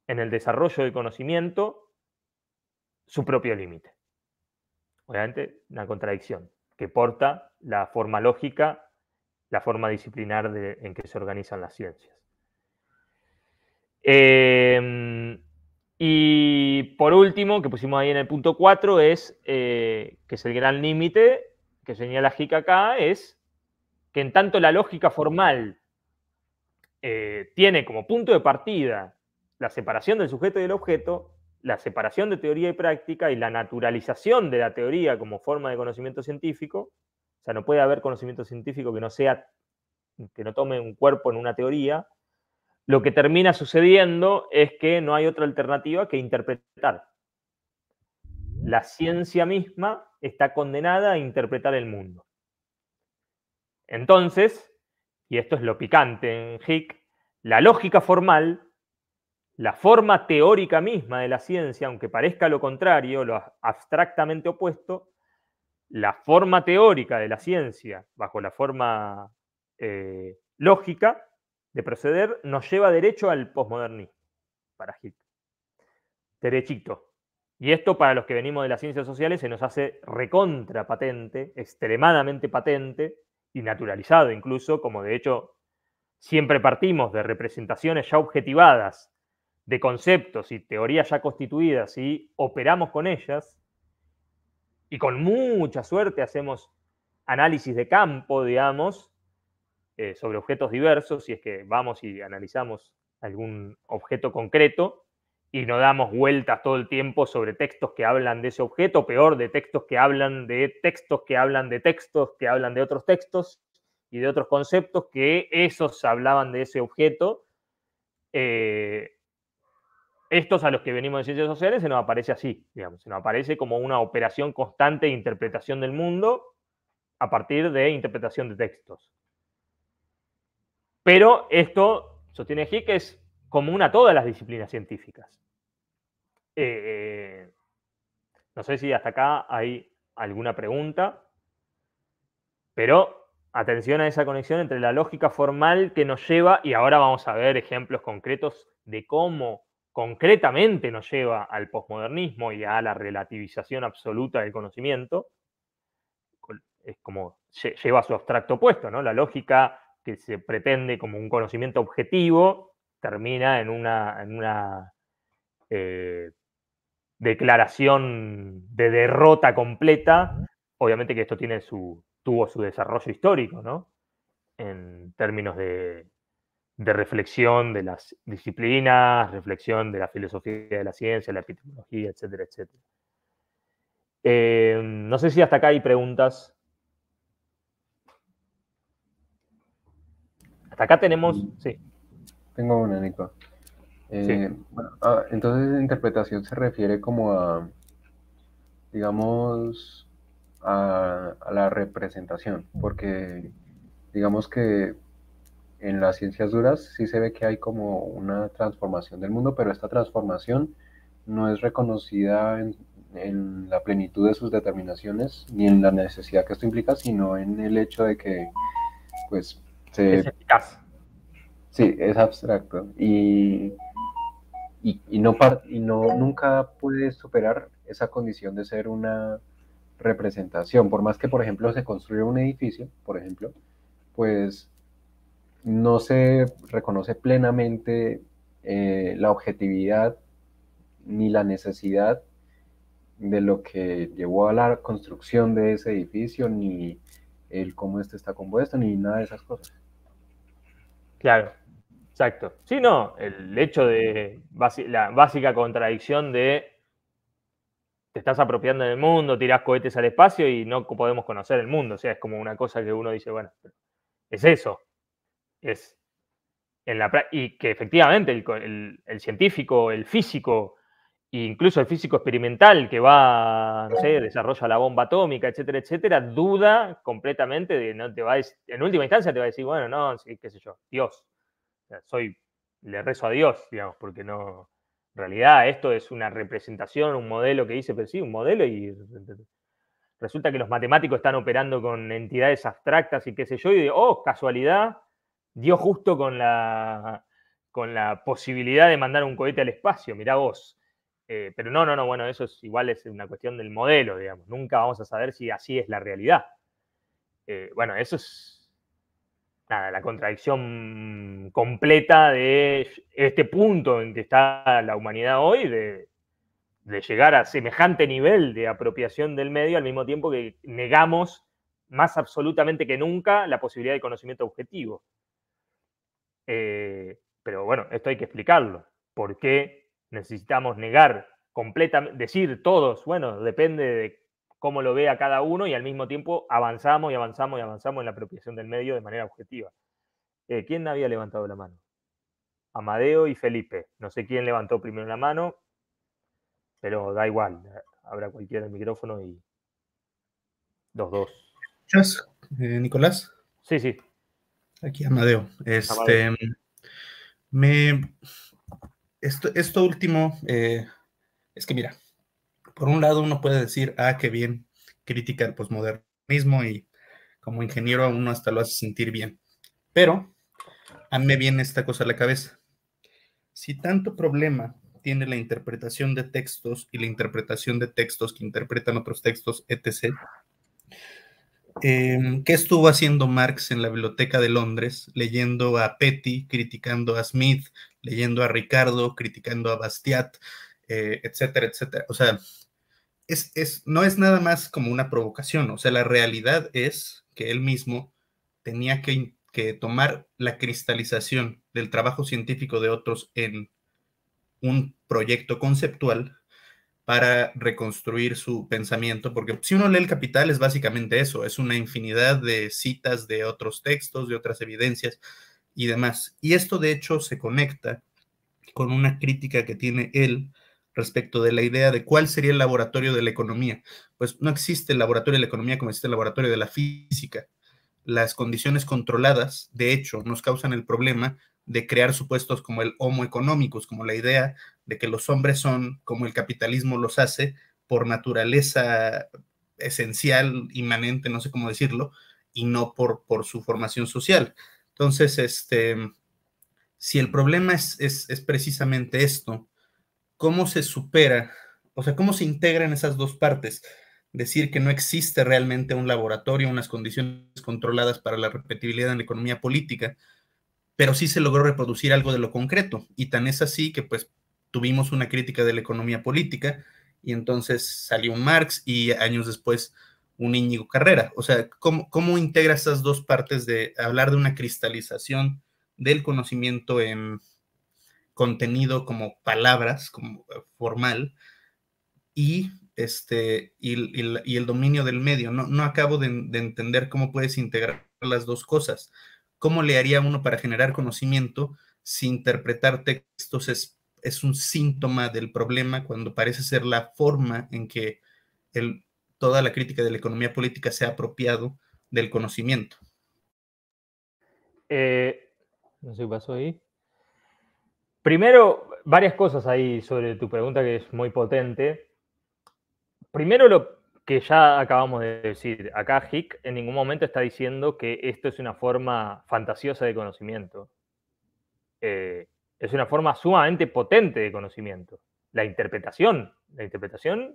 en el desarrollo del conocimiento, su propio límite. Obviamente, una contradicción que porta la forma lógica, la forma disciplinar en que se organizan las ciencias. Y por último, que pusimos ahí en el punto 4, que es el gran límite que señala Hick acá, es que en tanto la lógica formal tiene como punto de partida la separación del sujeto y del objeto, la separación de teoría y práctica y la naturalización de la teoría como forma de conocimiento científico, o sea, no puede haber conocimiento científico que no tome un cuerpo en una teoría. Lo que termina sucediendo es que no hay otra alternativa que interpretar. La ciencia misma está condenada a interpretar el mundo. Entonces, y esto es lo picante en Hick, la lógica formal, la forma teórica misma de la ciencia, aunque parezca lo contrario, lo abstractamente opuesto, la forma teórica de la ciencia, bajo la forma lógica de proceder, nos lleva derecho al posmodernismo, para Hick. Derechito. Y esto para los que venimos de las ciencias sociales se nos hace recontra patente, extremadamente patente y naturalizado incluso, como de hecho siempre partimos de representaciones ya objetivadas, de conceptos y teorías ya constituidas y operamos con ellas, y con mucha suerte hacemos análisis de campo, digamos, sobre objetos diversos, si es que vamos y analizamos algún objeto concreto, y no damos vueltas todo el tiempo sobre textos que hablan de ese objeto, peor, de textos que hablan de textos que hablan de textos que hablan de otros textos y de otros conceptos que esos hablaban de ese objeto. Estos a los que venimos de ciencias sociales se nos aparece así, digamos, se nos aparece como una operación constante de interpretación del mundo a partir de interpretación de textos. Pero esto, sostiene Hick, es común a todas las disciplinas científicas. No sé si hasta acá hay alguna pregunta, pero atención a esa conexión entre la lógica formal que nos lleva, y ahora vamos a ver ejemplos concretos de cómo concretamente nos lleva al posmodernismo y a la relativización absoluta del conocimiento. Es como lleva su abstracto opuesto, ¿no? La lógica que se pretende como un conocimiento objetivo termina en una declaración de derrota completa. Obviamente que esto tuvo su desarrollo histórico, ¿no? En términos de reflexión de las disciplinas, reflexión de la filosofía de la ciencia, la epistemología, etcétera, etcétera. No sé si hasta acá hay preguntas. Hasta acá tenemos, sí. Tengo una, Nico. Sí. Bueno, entonces interpretación se refiere como a, digamos, a la representación, porque digamos que en las ciencias duras sí se ve que hay como una transformación del mundo, pero esta transformación no es reconocida en la plenitud de sus determinaciones, ni en la necesidad que esto implica, sino en el hecho de que, pues, Es eficaz. Sí, es abstracto nunca puede superar esa condición de ser una representación. Por más que, por ejemplo, se construya un edificio, por ejemplo, pues no se reconoce plenamente la objetividad ni la necesidad de lo que llevó a la construcción de ese edificio, ni el cómo este está compuesto, ni nada de esas cosas. Claro, exacto. Sí, no, el hecho de la básica contradicción de te estás apropiando del mundo, tirás cohetes al espacio y no podemos conocer el mundo. O sea, es como una cosa que uno dice, bueno, es eso. Es y que efectivamente el científico, el físico, e incluso el físico experimental que va, no sé, desarrolla la bomba atómica, etcétera, etcétera, duda completamente de, no te va a decir, en última instancia te va a decir, bueno, no, sí, qué sé yo, Dios. O sea, le rezo a Dios, digamos, porque no, en realidad esto es una representación, un modelo que dice, pero sí, un modelo y resulta que los matemáticos están operando con entidades abstractas y qué sé yo, y de, oh, casualidad, dio justo con la posibilidad de mandar un cohete al espacio, mirá vos. Pero no, bueno, eso igual es una cuestión del modelo, digamos. Nunca vamos a saber si así es la realidad. Bueno, eso es nada, la contradicción completa de este punto en que está la humanidad hoy, de llegar a semejante nivel de apropiación del medio al mismo tiempo que negamos más absolutamente que nunca la posibilidad de conocimiento objetivo. Pero bueno, esto hay que explicarlo. ¿Por qué necesitamos negar completamente, decir todos, bueno, depende de cómo lo vea cada uno y al mismo tiempo avanzamos y avanzamos y avanzamos en la apropiación del medio de manera objetiva? ¿Quién había levantado la mano? Amadeo y Felipe. No sé quién levantó primero la mano, pero da igual. Habrá cualquiera el micrófono y dos. Nicolás. Sí, sí. Aquí Amadeo. Esto último, es que mira, por un lado uno puede decir, qué bien, crítica al posmodernismo y como ingeniero a uno hasta lo hace sentir bien. Pero a mí me viene esta cosa a la cabeza. Si tanto problema tiene la interpretación de textos y la interpretación de textos que interpretan otros textos, etc., ¿qué estuvo haciendo Marx en la Biblioteca de Londres? Leyendo a Petty, criticando a Smith, leyendo a Ricardo, criticando a Bastiat, etcétera, etcétera. O sea, no es nada más como una provocación. O sea, la realidad es que él mismo tenía que tomar la cristalización del trabajo científico de otros en un proyecto conceptual para reconstruir su pensamiento, porque si uno lee El Capital es básicamente eso, es una infinidad de citas de otros textos, de otras evidencias y demás. Y esto de hecho se conecta con una crítica que tiene él respecto de la idea de cuál sería el laboratorio de la economía. Pues no existe el laboratorio de la economía como existe el laboratorio de la física. Las condiciones controladas, de hecho, nos causan el problema de crear supuestos como el homo economicus, como la idea de que los hombres son como el capitalismo los hace por naturaleza esencial, inmanente, no sé cómo decirlo, y no por su formación social. Entonces, si el problema es precisamente esto, ¿cómo se supera? O sea, ¿cómo se integran esas dos partes? Decir que no existe realmente un laboratorio, unas condiciones controladas para la repetibilidad en la economía política, pero sí se logró reproducir algo de lo concreto. Y tan es así que pues tuvimos una crítica de la economía política y entonces salió un Marx y años después un Íñigo Carrera. O sea, ¿cómo integra estas dos partes de hablar de una cristalización del conocimiento en contenido como palabras, como formal, y el dominio del medio? No acabo de entender cómo puedes integrar las dos cosas. ¿Cómo le haría uno para generar conocimiento si interpretar textos es un síntoma del problema, cuando parece ser la forma en que toda la crítica de la economía política se ha apropiado del conocimiento? No sé qué pasó ahí. Primero, varias cosas ahí sobre tu pregunta que es muy potente. Primero, lo que ya acabamos de decir. Acá Hick en ningún momento está diciendo que esto es una forma fantasiosa de conocimiento. Es una forma sumamente potente de conocimiento. La interpretación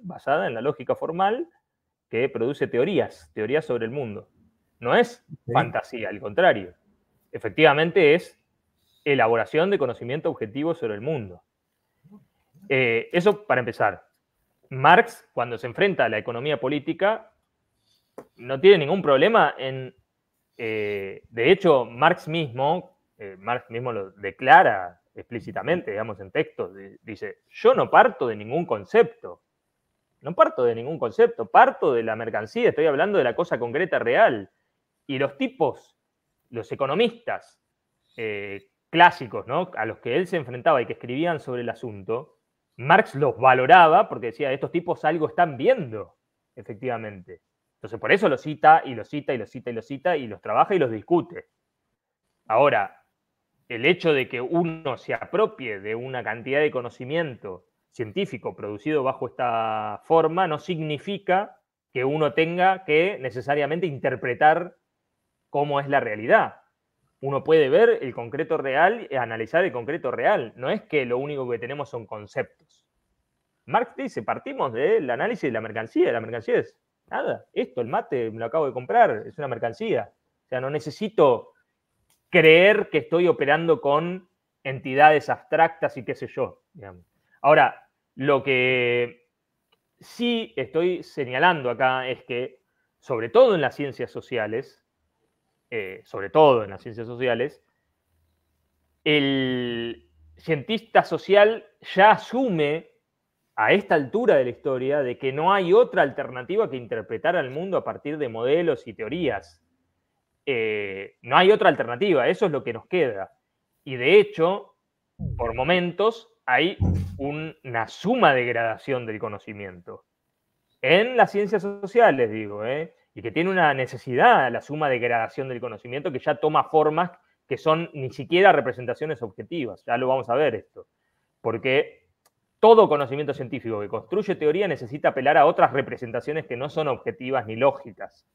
basada en la lógica formal que produce teorías sobre el mundo. No es fantasía, al contrario. Efectivamente es elaboración de conocimiento objetivo sobre el mundo. Eso para empezar. Marx, cuando se enfrenta a la economía política, no tiene ningún problema en... de hecho, Marx mismo lo declara explícitamente, digamos, en textos. Dice, yo no parto de ningún concepto. No parto de ningún concepto, parto de la mercancía, estoy hablando de la cosa concreta real. Y los tipos, los economistas clásicos, ¿no?, a los que él se enfrentaba y que escribían sobre el asunto, Marx los valoraba porque decía, estos tipos algo están viendo, efectivamente. Entonces, por eso los cita y los cita y los cita y los cita y los trabaja y los discute. Ahora, el hecho de que uno se apropie de una cantidad de conocimiento científico producido bajo esta forma no significa que uno tenga que necesariamente interpretar cómo es la realidad. Uno puede ver el concreto real y analizar el concreto real. No es que lo único que tenemos son conceptos. Marx dice, partimos del análisis de la mercancía. La mercancía es nada. Esto, el mate, me lo acabo de comprar, es una mercancía. O sea, no necesito creer que estoy operando con entidades abstractas y qué sé yo, digamos. Ahora, lo que sí estoy señalando acá es que, sobre todo en las ciencias sociales, el cientista social ya asume a esta altura de la historia de que no hay otra alternativa que interpretar al mundo a partir de modelos y teorías. No hay otra alternativa, eso es lo que nos queda. Y de hecho, por momentos, hay una suma degradación del conocimiento. En las ciencias sociales, digo, y que tiene una necesidad, la suma degradación del conocimiento, que ya toma formas que son ni siquiera representaciones objetivas. Ya lo vamos a ver esto. Porque todo conocimiento científico que construye teoría necesita apelar a otras representaciones que no son objetivas ni lógicas,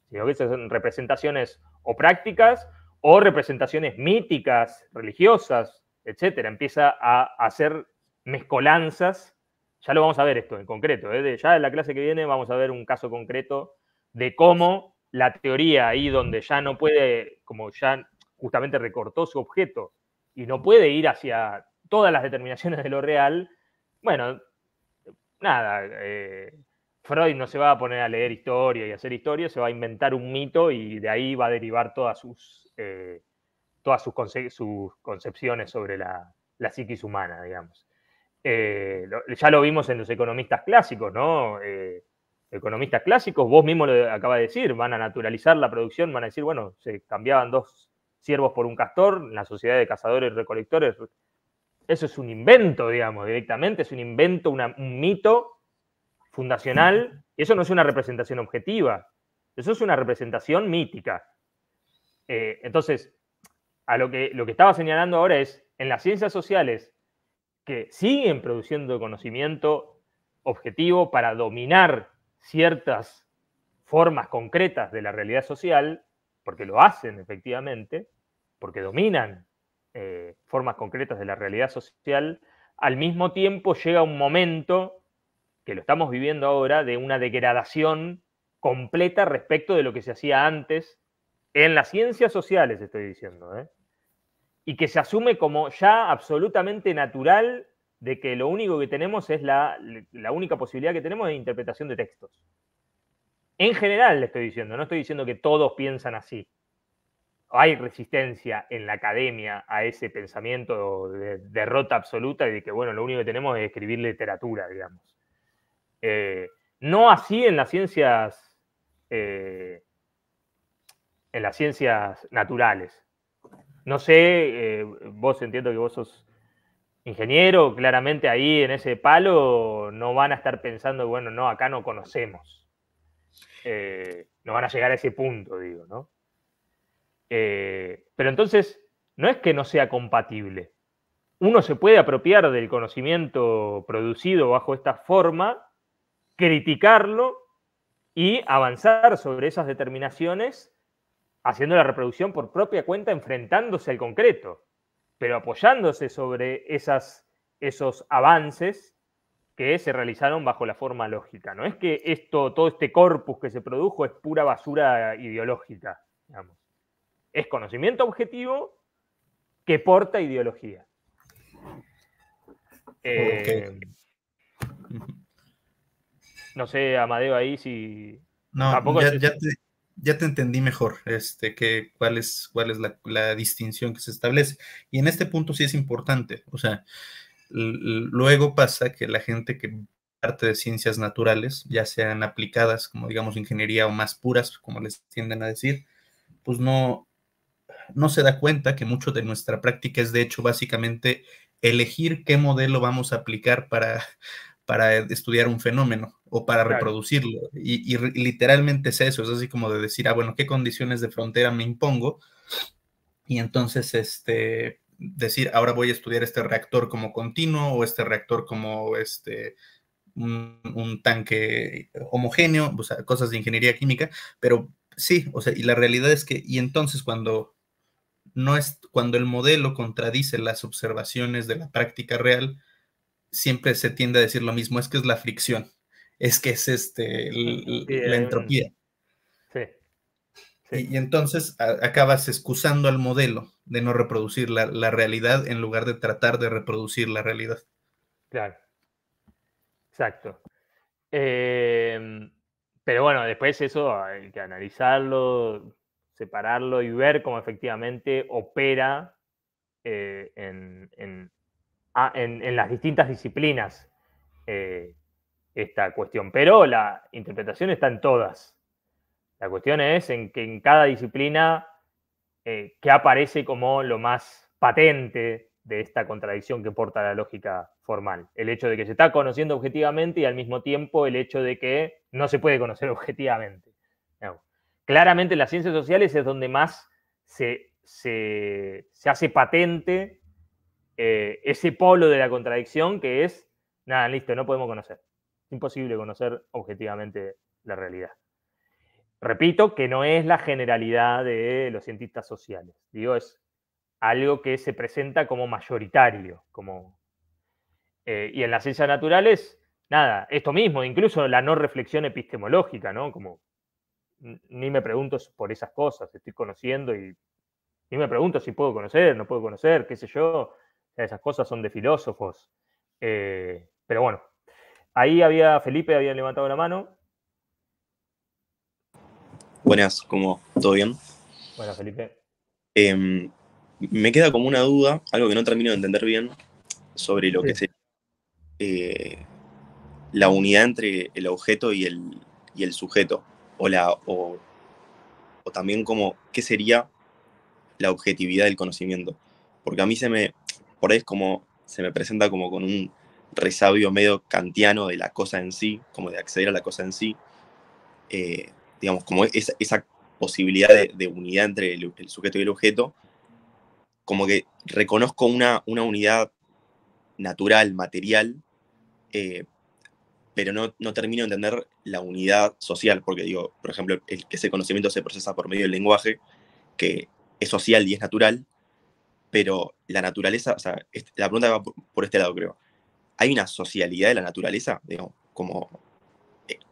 sino que son representaciones o prácticas o representaciones míticas, religiosas, etc. Empieza a hacer mezcolanzas. Ya lo vamos a ver esto en concreto. Ya en la clase que viene vamos a ver un caso concreto de cómo la teoría, ahí donde ya no puede, como ya justamente recortó su objeto y no puede ir hacia todas las determinaciones de lo real, bueno, nada, Freud no se va a poner a leer historia y hacer historia, se va a inventar un mito y de ahí va a derivar todas sus concepciones sobre la psiquis humana, digamos. Ya lo vimos en los economistas clásicos, ¿no? Economistas clásicos, vos mismo lo acabas de decir, van a naturalizar la producción, van a decir, bueno, se cambiaban 2 ciervos por un castor, en la sociedad de cazadores y recolectores. Eso es un invento, digamos, directamente, es un invento, un mito fundacional, y eso no es una representación objetiva, eso es una representación mítica. Entonces, lo que estaba señalando ahora es, en las ciencias sociales, que siguen produciendo conocimiento objetivo para dominar ciertas formas concretas de la realidad social, porque lo hacen efectivamente, porque dominan formas concretas de la realidad social, al mismo tiempo llega un momento, que lo estamos viviendo ahora, de una degradación completa respecto de lo que se hacía antes, en las ciencias sociales estoy diciendo, y que se asume como ya absolutamente natural de que lo único que tenemos es la única posibilidad que tenemos es interpretación de textos. En general le estoy diciendo, no estoy diciendo que todos piensan así. Hay resistencia en la academia a ese pensamiento de derrota absoluta y de que, bueno, lo único que tenemos es escribir literatura, digamos. No así en las ciencias naturales. No sé, vos entiendo que vos sos ingeniero, claramente ahí en ese palo no van a estar pensando, bueno, no, acá no conocemos. No van a llegar a ese punto, digo, ¿no? Pero entonces, no es que no sea compatible. Uno se puede apropiar del conocimiento producido bajo esta forma, criticarlo y avanzar sobre esas determinaciones haciendo la reproducción por propia cuenta, enfrentándose al concreto, pero apoyándose sobre esos avances que se realizaron bajo la forma lógica. No es que todo este corpus que se produjo es pura basura ideológica, digamos. Es conocimiento objetivo que porta ideología. No sé, Amadeo, ahí si... No, tampoco ya te entendí mejor cuál es la distinción que se establece. Y en este punto sí es importante. O sea, luego pasa que la gente que parte de ciencias naturales, ya sean aplicadas como digamos ingeniería o más puras, como les tienden a decir, pues no se da cuenta que mucho de nuestra práctica es de hecho básicamente elegir qué modelo vamos a aplicar para estudiar un fenómeno o para reproducirlo. Y literalmente es eso, es así como de decir, bueno, ¿qué condiciones de frontera me impongo? Y entonces decir, ahora voy a estudiar este reactor como continuo o este reactor como un tanque homogéneo, o sea, cosas de ingeniería química, pero sí, o sea, y la realidad es que, y entonces cuando el modelo contradice las observaciones de la práctica real, siempre se tiende a decir lo mismo, es que es la fricción, es que es la entropía. Sí. Y entonces acabas excusando al modelo de no reproducir la realidad en lugar de tratar de reproducir la realidad. Claro. Exacto. Pero bueno, después eso hay que analizarlo, separarlo y ver cómo efectivamente opera en las distintas disciplinas esta cuestión. Pero la interpretación está en todas. La cuestión es en que en cada disciplina que aparece como lo más patente de esta contradicción que porta la lógica formal. El hecho de que se está conociendo objetivamente y al mismo tiempo el hecho de que no se puede conocer objetivamente. No. Claramente en las ciencias sociales es donde más se hace patente ese polo de la contradicción que es, nada, listo, no podemos conocer. Es imposible conocer objetivamente la realidad. Repito que no es la generalidad de los cientistas sociales. Digo, es algo que se presenta como mayoritario. Y en las ciencias naturales, nada, esto mismo, incluso la no reflexión epistemológica, ¿no? Como ni me pregunto por esas cosas, estoy conociendo y ni me pregunto si puedo conocer, no puedo conocer, qué sé yo. Esas cosas son de filósofos. Pero bueno, ahí Felipe había levantado la mano. Buenas, ¿cómo? ¿Todo bien? Bueno, Felipe. Me queda como una duda, algo que no termino de entender bien, sobre lo que sería la unidad entre el objeto y el sujeto, o también como qué sería la objetividad del conocimiento. Porque a mí por ahí es como, se me presenta como con un resabio medio kantiano de la cosa en sí, como de acceder a la cosa en sí. Digamos, como esa posibilidad de unidad entre el sujeto y el objeto, como que reconozco una unidad natural, material, pero no termino de entender la unidad social, porque digo, por ejemplo, que ese conocimiento se procesa por medio del lenguaje, que es social y es natural, pero la naturaleza, o sea, la pregunta va por este lado, creo. ¿Hay una socialidad de la naturaleza? Digo, como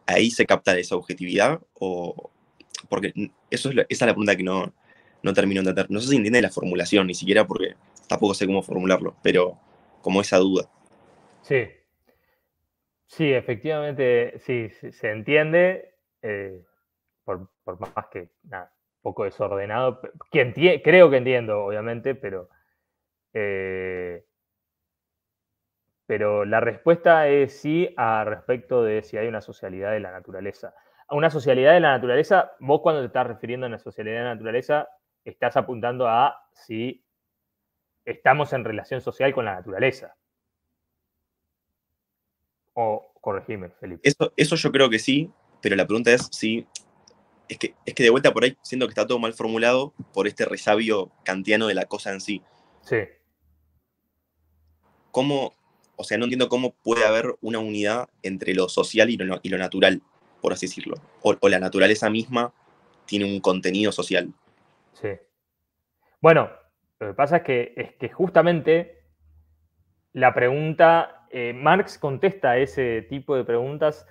ahí se capta esa objetividad, o porque esa es la pregunta que no termino de entender. No sé si entiende la formulación, ni siquiera porque tampoco sé cómo formularlo, pero como esa duda. Sí. Sí, efectivamente, sí, se entiende, por más que, nada, un poco desordenado. Creo que entiendo, obviamente, pero la respuesta es sí a respecto de si hay una socialidad de la naturaleza. A una socialidad de la naturaleza, vos cuando te estás refiriendo a una socialidad de la naturaleza, estás apuntando a si estamos en relación social con la naturaleza. O corregime, Felipe. Eso yo creo que sí, pero la pregunta es si... Es que de vuelta por ahí siento que está todo mal formulado por este resabio kantiano de la cosa en sí. Sí. ¿Cómo, o sea, no entiendo cómo puede haber una unidad entre lo social y lo natural, por así decirlo? O la naturaleza misma tiene un contenido social. Sí. Bueno, lo que pasa es que justamente la pregunta, Marx contesta ese tipo de preguntas,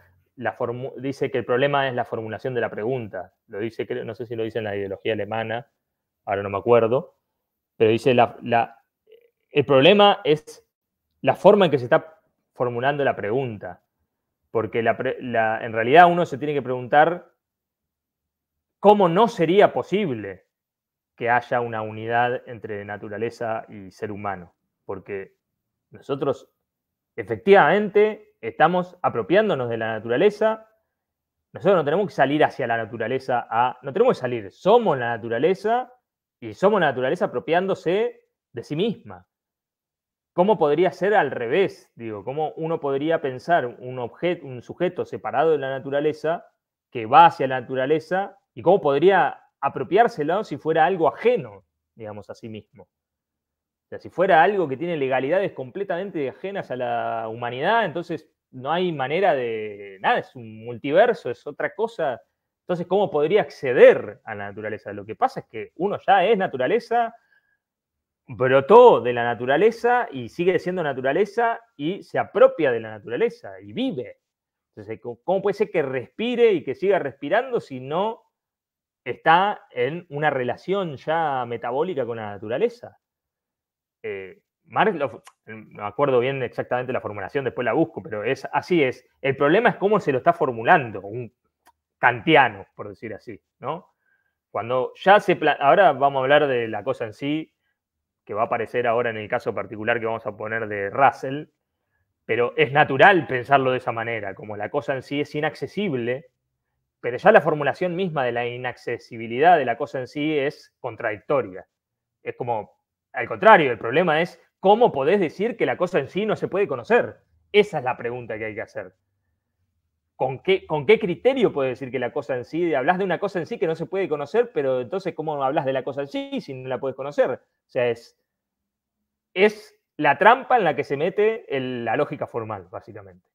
dice que el problema es la formulación de la pregunta. Lo dice, no sé si lo dice en la ideología alemana, ahora no me acuerdo, pero dice el problema es la forma en que se está formulando la pregunta. Porque en realidad uno se tiene que preguntar cómo no sería posible que haya una unidad entre naturaleza y ser humano. Porque nosotros efectivamente estamos apropiándonos de la naturaleza. Nosotros no tenemos que salir hacia la naturaleza no tenemos que salir, somos la naturaleza y somos la naturaleza apropiándose de sí misma. ¿Cómo podría ser al revés? Digo, ¿cómo uno podría pensar un sujeto separado de la naturaleza que va hacia la naturaleza y cómo podría apropiárselo si fuera algo ajeno, digamos, a sí mismo? O sea, si fuera algo que tiene legalidades completamente ajenas a la humanidad, entonces no hay manera de nada, es un multiverso, es otra cosa. Entonces, ¿cómo podría acceder a la naturaleza? Lo que pasa es que uno ya es naturaleza, brotó de la naturaleza y sigue siendo naturaleza y se apropia de la naturaleza y vive. Entonces, ¿cómo puede ser que respire y que siga respirando si no está en una relación ya metabólica con la naturaleza? Marx, no me acuerdo bien exactamente la formulación, después la busco, pero así es. El problema es cómo se lo está formulando, un kantiano, por decir así, ¿no? Cuando ya ahora vamos a hablar de la cosa en sí, que va a aparecer ahora en el caso particular que vamos a poner de Russell, pero es natural pensarlo de esa manera, como la cosa en sí es inaccesible, pero ya la formulación misma de la inaccesibilidad de la cosa en sí es contradictoria. Es como, al contrario, el problema es cómo podés decir que la cosa en sí no se puede conocer. Esa es la pregunta que hay que hacer. ¿Con qué criterio puedes decir que la cosa en sí, hablas de una cosa en sí que no se puede conocer, pero entonces ¿cómo hablas de la cosa en sí si no la puedes conocer? O sea, es la trampa en la que se mete la lógica formal, básicamente.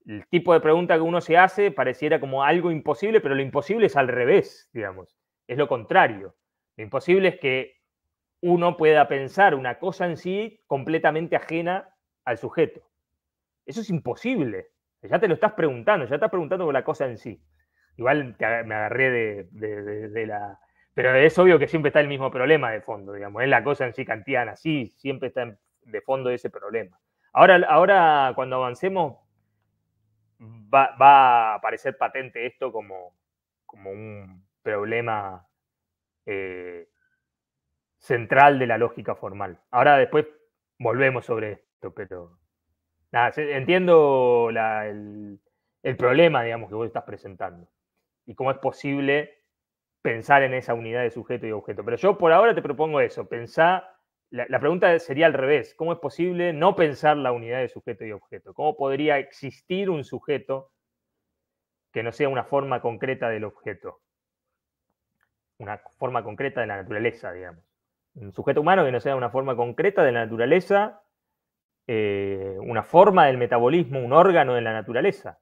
El tipo de pregunta que uno se hace pareciera como algo imposible, pero lo imposible es al revés, digamos. Es lo contrario. Lo imposible es que uno pueda pensar una cosa en sí completamente ajena al sujeto. Eso es imposible. Ya te lo estás preguntando, ya estás preguntando por la cosa en sí. Igual me agarré de la... Pero es obvio que siempre está el mismo problema de fondo, digamos. Es la cosa en sí kantiana, sí, siempre está de fondo ese problema. Ahora cuando avancemos, va a aparecer patente esto como un problema central de la lógica formal. Ahora después volvemos sobre esto, pero nada, entiendo el problema, digamos, que vos estás presentando y cómo es posible pensar en esa unidad de sujeto y objeto. Pero yo por ahora te propongo eso, la pregunta sería al revés, ¿cómo es posible no pensar la unidad de sujeto y objeto? ¿Cómo podría existir un sujeto que no sea una forma concreta del objeto? Una forma concreta de la naturaleza, digamos. Un sujeto humano que no sea una forma concreta de la naturaleza, una forma del metabolismo, un órgano de la naturaleza.